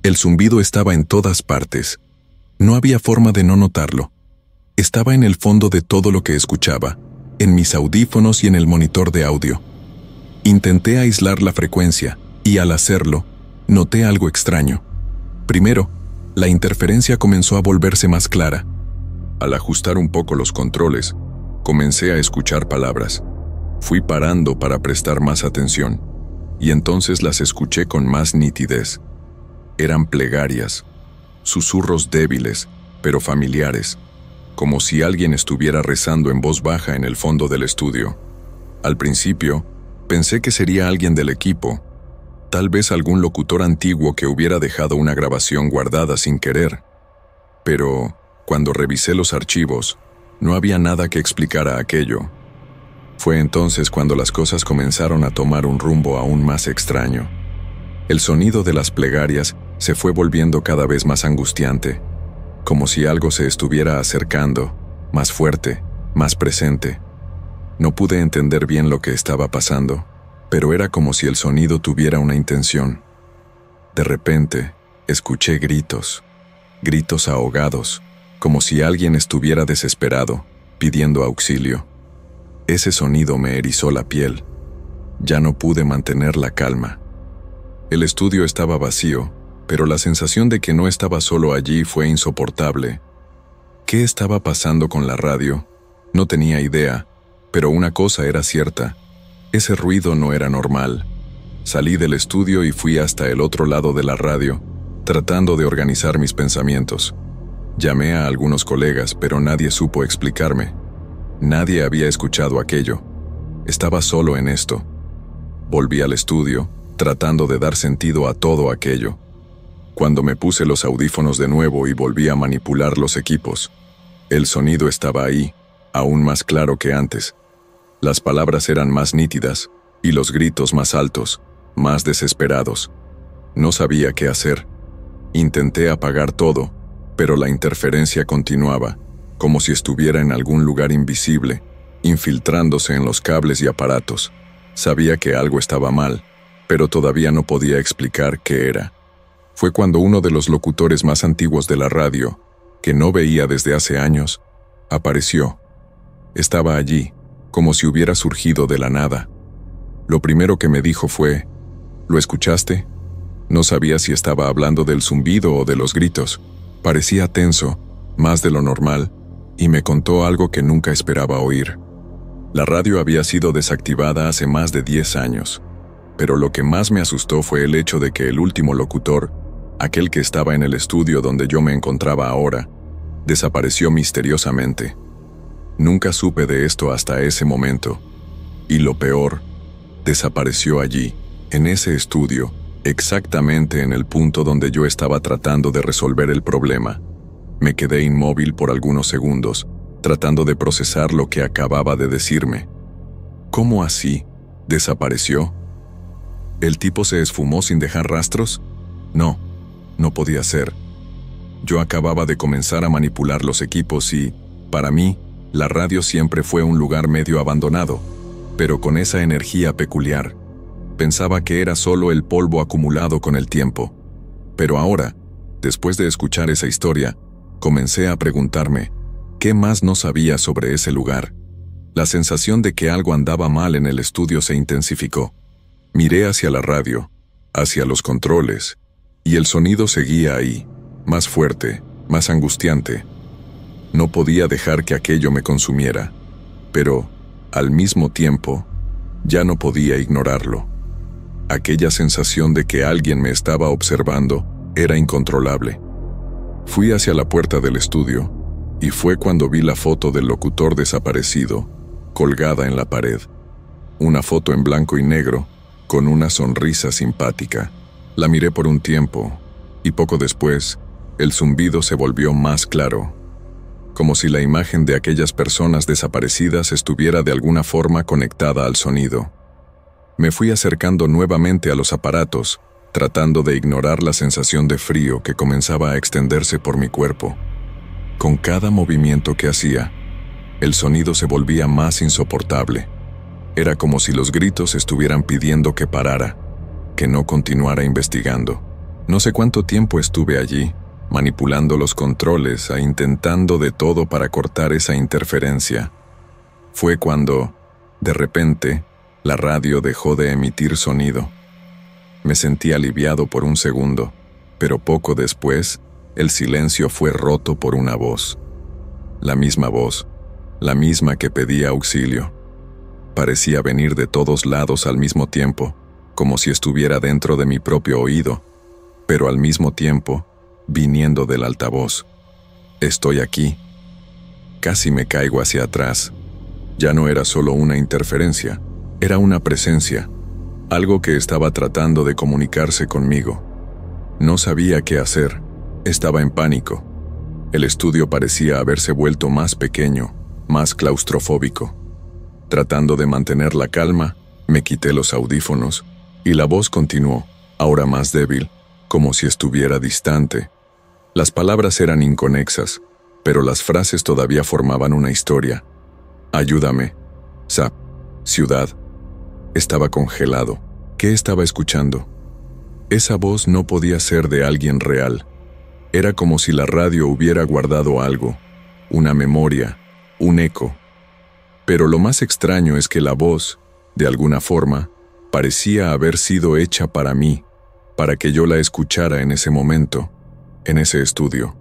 El zumbido estaba en todas partes. No había forma de no notarlo. Estaba en el fondo de todo lo que escuchaba, en mis audífonos y en el monitor de audio. Intenté aislar la frecuencia, y al hacerlo, noté algo extraño. Primero, la interferencia comenzó a volverse más clara. Al ajustar un poco los controles, comencé a escuchar palabras. Fui parando para prestar más atención, y entonces las escuché con más nitidez. Eran plegarias, susurros débiles, pero familiares, como si alguien estuviera rezando en voz baja en el fondo del estudio. Al principio, pensé que sería alguien del equipo, tal vez algún locutor antiguo que hubiera dejado una grabación guardada sin querer. Pero, cuando revisé los archivos, No había nada que explicara aquello. Fue entonces cuando las cosas comenzaron a tomar un rumbo aún más extraño. El sonido de las plegarias se fue volviendo cada vez más angustiante, como si algo se estuviera acercando, más fuerte, más presente. No pude entender bien lo que estaba pasando, pero era como si el sonido tuviera una intención. De repente, escuché gritos, gritos ahogados, como si alguien estuviera desesperado, pidiendo auxilio. Ese sonido me erizó la piel. Ya no pude mantener la calma. El estudio estaba vacío, pero la sensación de que no estaba solo allí fue insoportable. ¿Qué estaba pasando con la radio? No tenía idea, pero una cosa era cierta: ese ruido no era normal. Salí del estudio y fui hasta el otro lado de la radio, tratando de organizar mis pensamientos. Llamé a algunos colegas, pero nadie supo explicarme. Nadie había escuchado aquello. Estaba solo en esto. Volví al estudio, tratando de dar sentido a todo aquello. Cuando me puse los audífonos de nuevo y volví a manipular los equipos, el sonido estaba ahí, aún más claro que antes. Las palabras eran más nítidas, y los gritos más altos, más desesperados. No sabía qué hacer. Intenté apagar todo, pero la interferencia continuaba, como si estuviera en algún lugar invisible, infiltrándose en los cables y aparatos. Sabía que algo estaba mal, pero todavía no podía explicar qué era. Fue cuando uno de los locutores más antiguos de la radio, que no veía desde hace años, apareció. Estaba allí, como si hubiera surgido de la nada. Lo primero que me dijo fue: ¿lo escuchaste? No sabía si estaba hablando del zumbido o de los gritos. Parecía tenso, más de lo normal, y me contó algo que nunca esperaba oír. La radio había sido desactivada hace más de 10 años, pero lo que más me asustó fue el hecho de que el último locutor, aquel que estaba en el estudio donde yo me encontraba ahora, desapareció misteriosamente. Nunca supe de esto hasta ese momento, y lo peor, desapareció allí, en ese estudio, exactamente en el punto donde yo estaba tratando de resolver el problema. Me quedé inmóvil por algunos segundos, tratando de procesar lo que acababa de decirme. ¿Cómo así? ¿Desapareció? ¿El tipo se esfumó sin dejar rastros? No, no podía ser. Yo acababa de comenzar a manipular los equipos y, para mí, la radio siempre fue un lugar medio abandonado, pero con esa energía peculiar. Pensaba que era solo el polvo acumulado con el tiempo. Pero ahora, después de escuchar esa historia, comencé a preguntarme, ¿qué más no sabía sobre ese lugar? La sensación de que algo andaba mal en el estudio se intensificó. Miré hacia la radio, hacia los controles, y el sonido seguía ahí, más fuerte, más angustiante. No podía dejar que aquello me consumiera, pero, al mismo tiempo, ya no podía ignorarlo. Aquella sensación de que alguien me estaba observando era incontrolable. Fui hacia la puerta del estudio, y fue cuando vi la foto del locutor desaparecido, colgada en la pared. Una foto en blanco y negro, con una sonrisa simpática. La miré por un tiempo, y poco después, el zumbido se volvió más claro, como si la imagen de aquellas personas desaparecidas estuviera de alguna forma conectada al sonido. Me fui acercando nuevamente a los aparatos, tratando de ignorar la sensación de frío que comenzaba a extenderse por mi cuerpo. Con cada movimiento que hacía, el sonido se volvía más insoportable. Era como si los gritos estuvieran pidiendo que parara, que no continuara investigando. No sé cuánto tiempo estuve allí, manipulando los controles e intentando de todo para cortar esa interferencia. Fue cuando, de repente, la radio dejó de emitir sonido. Me sentí aliviado por un segundo, pero poco después, el silencio fue roto por una voz. La misma que pedía auxilio. Parecía venir de todos lados al mismo tiempo, como si estuviera dentro de mi propio oído, pero al mismo tiempo, viniendo del altavoz. Estoy aquí. Casi me caigo hacia atrás. Ya no era solo una interferencia, era una presencia, algo que estaba tratando de comunicarse conmigo. No sabía qué hacer, estaba en pánico. El estudio parecía haberse vuelto más pequeño, más claustrofóbico. Tratando de mantener la calma, me quité los audífonos, y la voz continuó, ahora más débil, como si estuviera distante. Las palabras eran inconexas, pero las frases todavía formaban una historia. Ayúdame. Ciudad. Estaba congelado. ¿Qué estaba escuchando? Esa voz no podía ser de alguien real. Era como si la radio hubiera guardado algo, una memoria, un eco. Pero lo más extraño es que la voz, de alguna forma, parecía haber sido hecha para mí, para que yo la escuchara en ese momento, en ese estudio.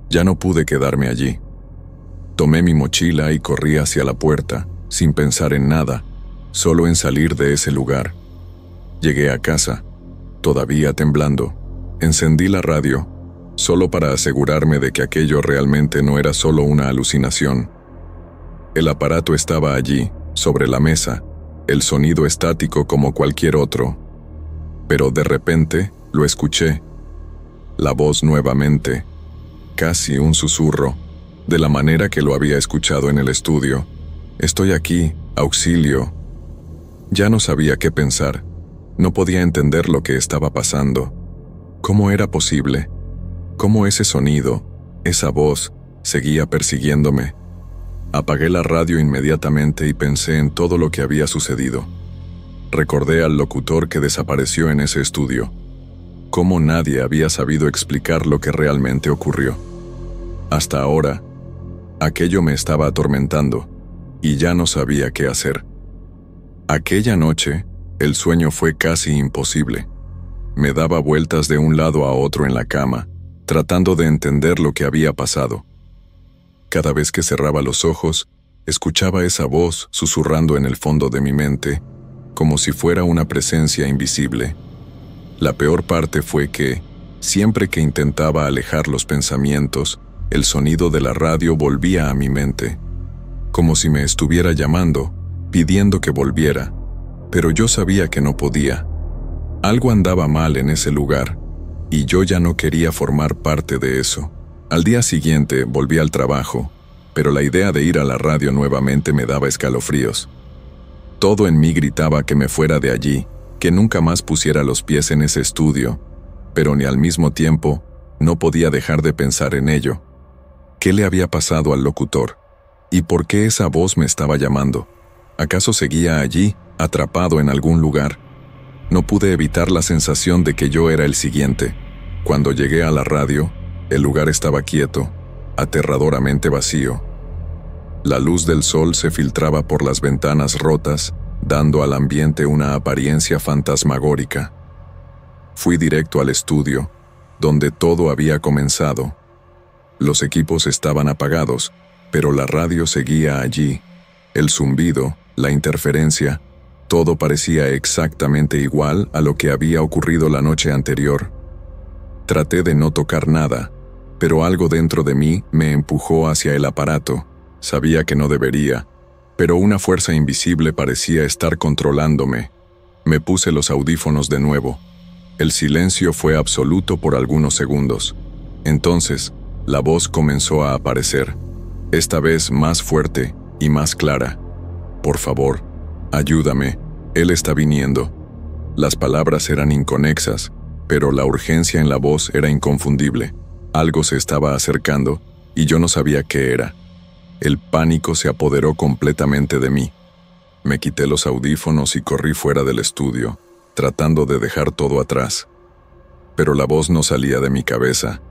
Ya no pude quedarme allí. Tomé mi mochila y corrí hacia la puerta, sin pensar en nada, solo en salir de ese lugar. Llegué a casa, todavía temblando. Encendí la radio, solo para asegurarme de que aquello realmente no era solo una alucinación. El aparato estaba allí, sobre la mesa, el sonido estático como cualquier otro. Pero de repente, lo escuché. La voz nuevamente, casi un susurro, de la manera que lo había escuchado en el estudio. Estoy aquí, auxilio. Ya no sabía qué pensar. No podía entender lo que estaba pasando. ¿Cómo era posible? ¿Cómo ese sonido, esa voz, seguía persiguiéndome? Apagué la radio inmediatamente y pensé en todo lo que había sucedido. Recordé al locutor que desapareció en ese estudio. Cómo nadie había sabido explicar lo que realmente ocurrió. Hasta ahora, aquello me estaba atormentando, y ya no sabía qué hacer. Aquella noche, el sueño fue casi imposible. Me daba vueltas de un lado a otro en la cama, tratando de entender lo que había pasado. Cada vez que cerraba los ojos, escuchaba esa voz susurrando en el fondo de mi mente, como si fuera una presencia invisible. La peor parte fue que, siempre que intentaba alejar los pensamientos, el sonido de la radio volvía a mi mente, como si me estuviera llamando, pidiendo que volviera, pero yo sabía que no podía. Algo andaba mal en ese lugar, y yo ya no quería formar parte de eso. Al día siguiente volví al trabajo, pero la idea de ir a la radio nuevamente me daba escalofríos. Todo en mí gritaba que me fuera de allí, que nunca más pusiera los pies en ese estudio, pero ni al mismo tiempo no podía dejar de pensar en ello. ¿Qué le había pasado al locutor? ¿Y por qué esa voz me estaba llamando? ¿Acaso seguía allí, atrapado en algún lugar? No pude evitar la sensación de que yo era el siguiente. Cuando llegué a la radio, el lugar estaba quieto, aterradoramente vacío. La luz del sol se filtraba por las ventanas rotas, dando al ambiente una apariencia fantasmagórica. Fui directo al estudio, donde todo había comenzado. Los equipos estaban apagados, pero la radio seguía allí. El zumbido, la interferencia, todo parecía exactamente igual a lo que había ocurrido la noche anterior. Traté de no tocar nada, pero algo dentro de mí me empujó hacia el aparato. Sabía que no debería, pero una fuerza invisible parecía estar controlándome. Me puse los audífonos de nuevo. El silencio fue absoluto por algunos segundos. Entonces, la voz comenzó a aparecer, esta vez más fuerte y más clara. Por favor, ayúdame, él está viniendo. Las palabras eran inconexas, pero la urgencia en la voz era inconfundible. Algo se estaba acercando, y yo no sabía qué era. El pánico se apoderó completamente de mí. Me quité los audífonos y corrí fuera del estudio, tratando de dejar todo atrás. Pero la voz no salía de mi cabeza.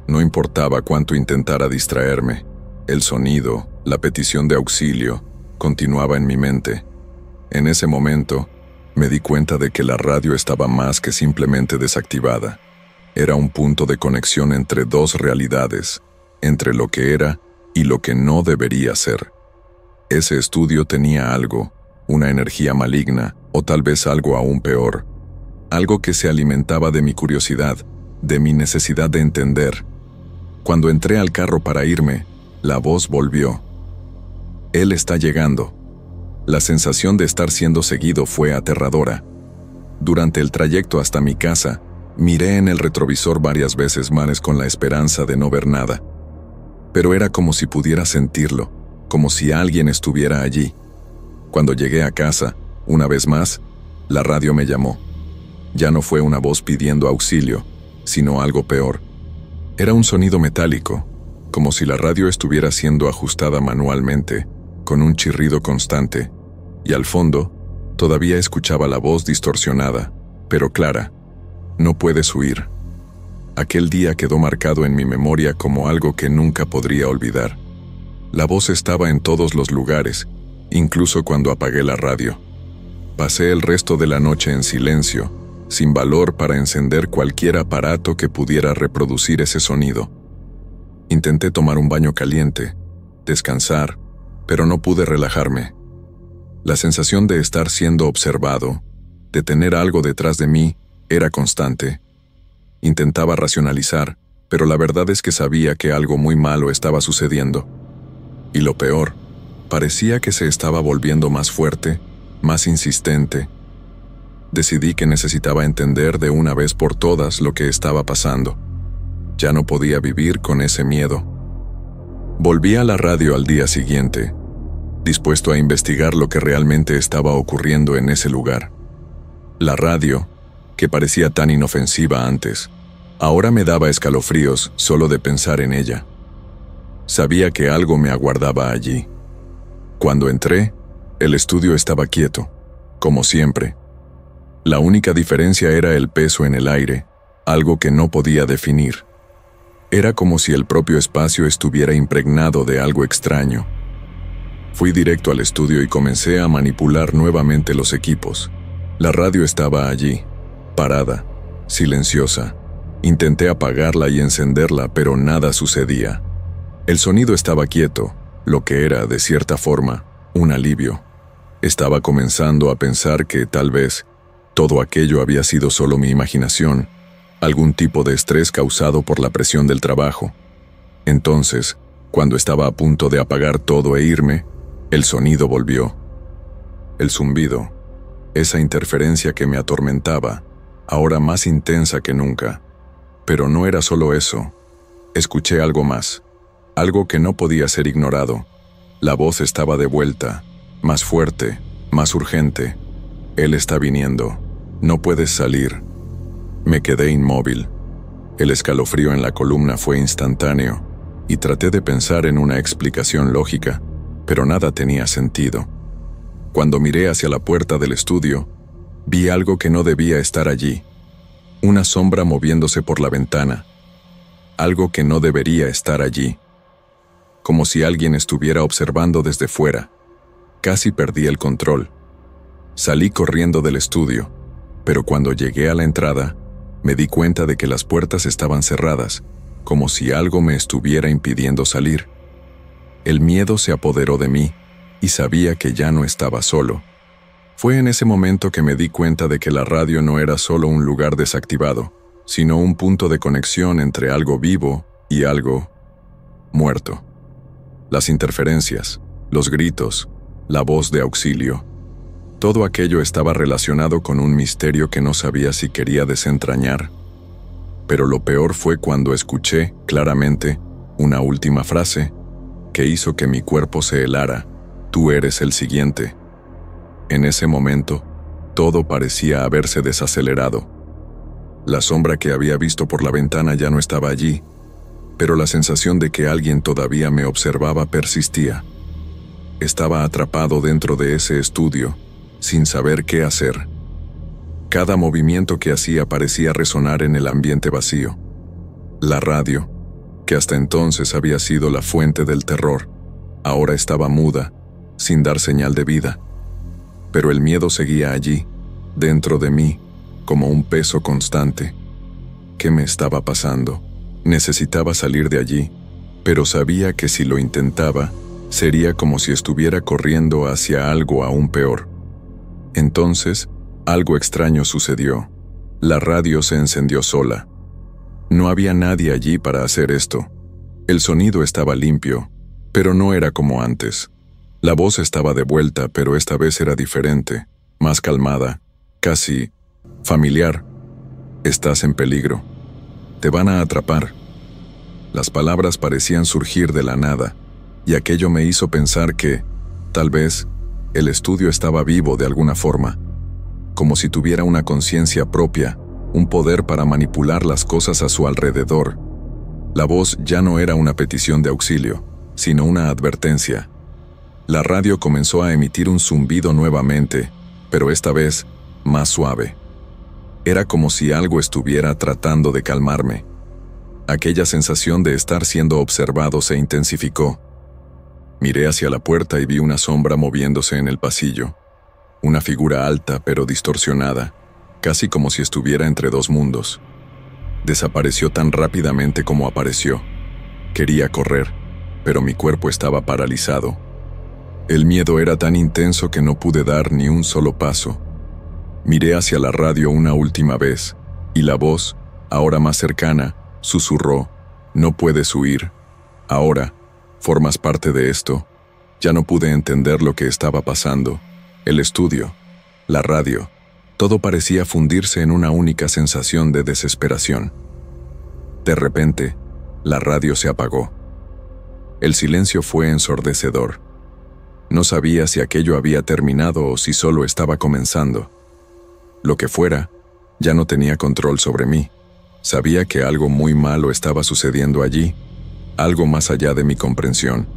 No importaba cuánto intentara distraerme, el sonido, la petición de auxilio, continuaba en mi mente. En ese momento, me di cuenta de que la radio estaba más que simplemente desactivada. Era un punto de conexión entre dos realidades, entre lo que era y lo que no debería ser. Ese estudio tenía algo, una energía maligna, o tal vez algo aún peor. Algo que se alimentaba de mi curiosidad, de mi necesidad de entender. Cuando entré al carro para irme, la voz volvió. Él está llegando. La sensación de estar siendo seguido fue aterradora. Durante el trayecto hasta mi casa, miré en el retrovisor varias veces más con la esperanza de no ver nada. Pero era como si pudiera sentirlo, como si alguien estuviera allí. Cuando llegué a casa, una vez más, la radio me llamó. Ya no fue una voz pidiendo auxilio, sino algo peor. Era un sonido metálico, como si la radio estuviera siendo ajustada manualmente, con un chirrido constante, y al fondo, todavía escuchaba la voz distorsionada, pero clara: no puedes huir. Aquel día quedó marcado en mi memoria como algo que nunca podría olvidar. La voz estaba en todos los lugares, incluso cuando apagué la radio. Pasé el resto de la noche en silencio, sin valor para encender cualquier aparato que pudiera reproducir ese sonido. Intenté tomar un baño caliente, descansar, pero no pude relajarme. La sensación de estar siendo observado, de tener algo detrás de mí, era constante. Intentaba racionalizar, pero la verdad es que sabía que algo muy malo estaba sucediendo. Y lo peor, parecía que se estaba volviendo más fuerte, más insistente. Decidí que necesitaba entender de una vez por todas lo que estaba pasando. Ya no podía vivir con ese miedo. Volví a la radio al día siguiente, dispuesto a investigar lo que realmente estaba ocurriendo en ese lugar. La radio, que parecía tan inofensiva antes, ahora me daba escalofríos solo de pensar en ella. Sabía que algo me aguardaba allí. Cuando entré, el estudio estaba quieto, como siempre. La única diferencia era el peso en el aire, algo que no podía definir. Era como si el propio espacio estuviera impregnado de algo extraño. Fui directo al estudio y comencé a manipular nuevamente los equipos. La radio estaba allí, parada, silenciosa. Intenté apagarla y encenderla, pero nada sucedía. El sonido estaba quieto, lo que era, de cierta forma, un alivio. Estaba comenzando a pensar que, tal vez, todo aquello había sido solo mi imaginación, algún tipo de estrés causado por la presión del trabajo. Entonces, cuando estaba a punto de apagar todo e irme, el sonido volvió. El zumbido, esa interferencia que me atormentaba, ahora más intensa que nunca. Pero no era solo eso. Escuché algo más, algo que no podía ser ignorado. La voz estaba de vuelta, más fuerte, más urgente. Él está viniendo. No puedes salir. Me quedé inmóvil. El escalofrío en la columna fue instantáneo, y traté de pensar en una explicación lógica, pero nada tenía sentido. Cuando miré hacia la puerta del estudio, vi algo que no debía estar allí. Una sombra moviéndose por la ventana. Algo que no debería estar allí. Como si alguien estuviera observando desde fuera. Casi perdí el control. Salí corriendo del estudio, pero cuando llegué a la entrada, me di cuenta de que las puertas estaban cerradas, como si algo me estuviera impidiendo salir. El miedo se apoderó de mí, y sabía que ya no estaba solo. Fue en ese momento que me di cuenta de que la radio no era solo un lugar desactivado, sino un punto de conexión entre algo vivo y algo muerto. Las interferencias, los gritos, la voz de auxilio, todo aquello estaba relacionado con un misterio que no sabía si quería desentrañar. Pero lo peor fue cuando escuché, claramente, una última frase que hizo que mi cuerpo se helara: tú eres el siguiente. En ese momento, todo parecía haberse desacelerado. La sombra que había visto por la ventana ya no estaba allí, pero la sensación de que alguien todavía me observaba persistía. Estaba atrapado dentro de ese estudio, sin saber qué hacer. Cada movimiento que hacía parecía resonar en el ambiente vacío. La radio, que hasta entonces había sido la fuente del terror, ahora estaba muda, sin dar señal de vida. Pero el miedo seguía allí, dentro de mí, como un peso constante. ¿Qué me estaba pasando? Necesitaba salir de allí, pero sabía que si lo intentaba, sería como si estuviera corriendo hacia algo aún peor. Entonces, algo extraño sucedió. La radio se encendió sola. No había nadie allí para hacer esto. El sonido estaba limpio, pero no era como antes. La voz estaba de vuelta, pero esta vez era diferente, más calmada, casi familiar. Estás en peligro. Te van a atrapar. Las palabras parecían surgir de la nada, y aquello me hizo pensar que, tal vez, el estudio estaba vivo de alguna forma, como si tuviera una conciencia propia, un poder para manipular las cosas a su alrededor. La voz ya no era una petición de auxilio, sino una advertencia. La radio comenzó a emitir un zumbido nuevamente, pero esta vez más suave. Era como si algo estuviera tratando de calmarme. Aquella sensación de estar siendo observado se intensificó. Miré hacia la puerta y vi una sombra moviéndose en el pasillo. Una figura alta pero distorsionada, casi como si estuviera entre dos mundos. Desapareció tan rápidamente como apareció. Quería correr, pero mi cuerpo estaba paralizado. El miedo era tan intenso que no pude dar ni un solo paso. Miré hacia la radio una última vez, y la voz, ahora más cercana, susurró: «No puedes huir. Ahora, formas parte de esto». Ya no pude entender lo que estaba pasando. El estudio, la radio, todo parecía fundirse en una única sensación de desesperación. De repente, la radio se apagó. El silencio fue ensordecedor. No sabía si aquello había terminado o si solo estaba comenzando. Lo que fuera, ya no tenía control sobre mí. Sabía que algo muy malo estaba sucediendo allí, algo más allá de mi comprensión.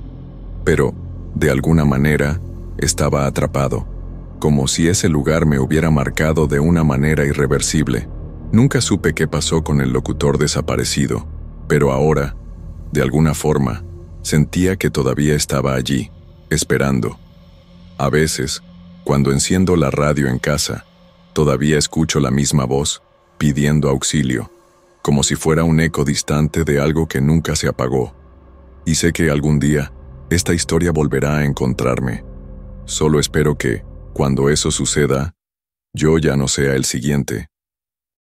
Pero, de alguna manera, estaba atrapado, como si ese lugar me hubiera marcado de una manera irreversible. Nunca supe qué pasó con el locutor desaparecido, pero ahora, de alguna forma, sentía que todavía estaba allí, esperando. A veces, cuando enciendo la radio en casa, todavía escucho la misma voz, pidiendo auxilio, como si fuera un eco distante de algo que nunca se apagó. Y sé que algún día, esta historia volverá a encontrarme. Solo espero que, cuando eso suceda, yo ya no sea el siguiente.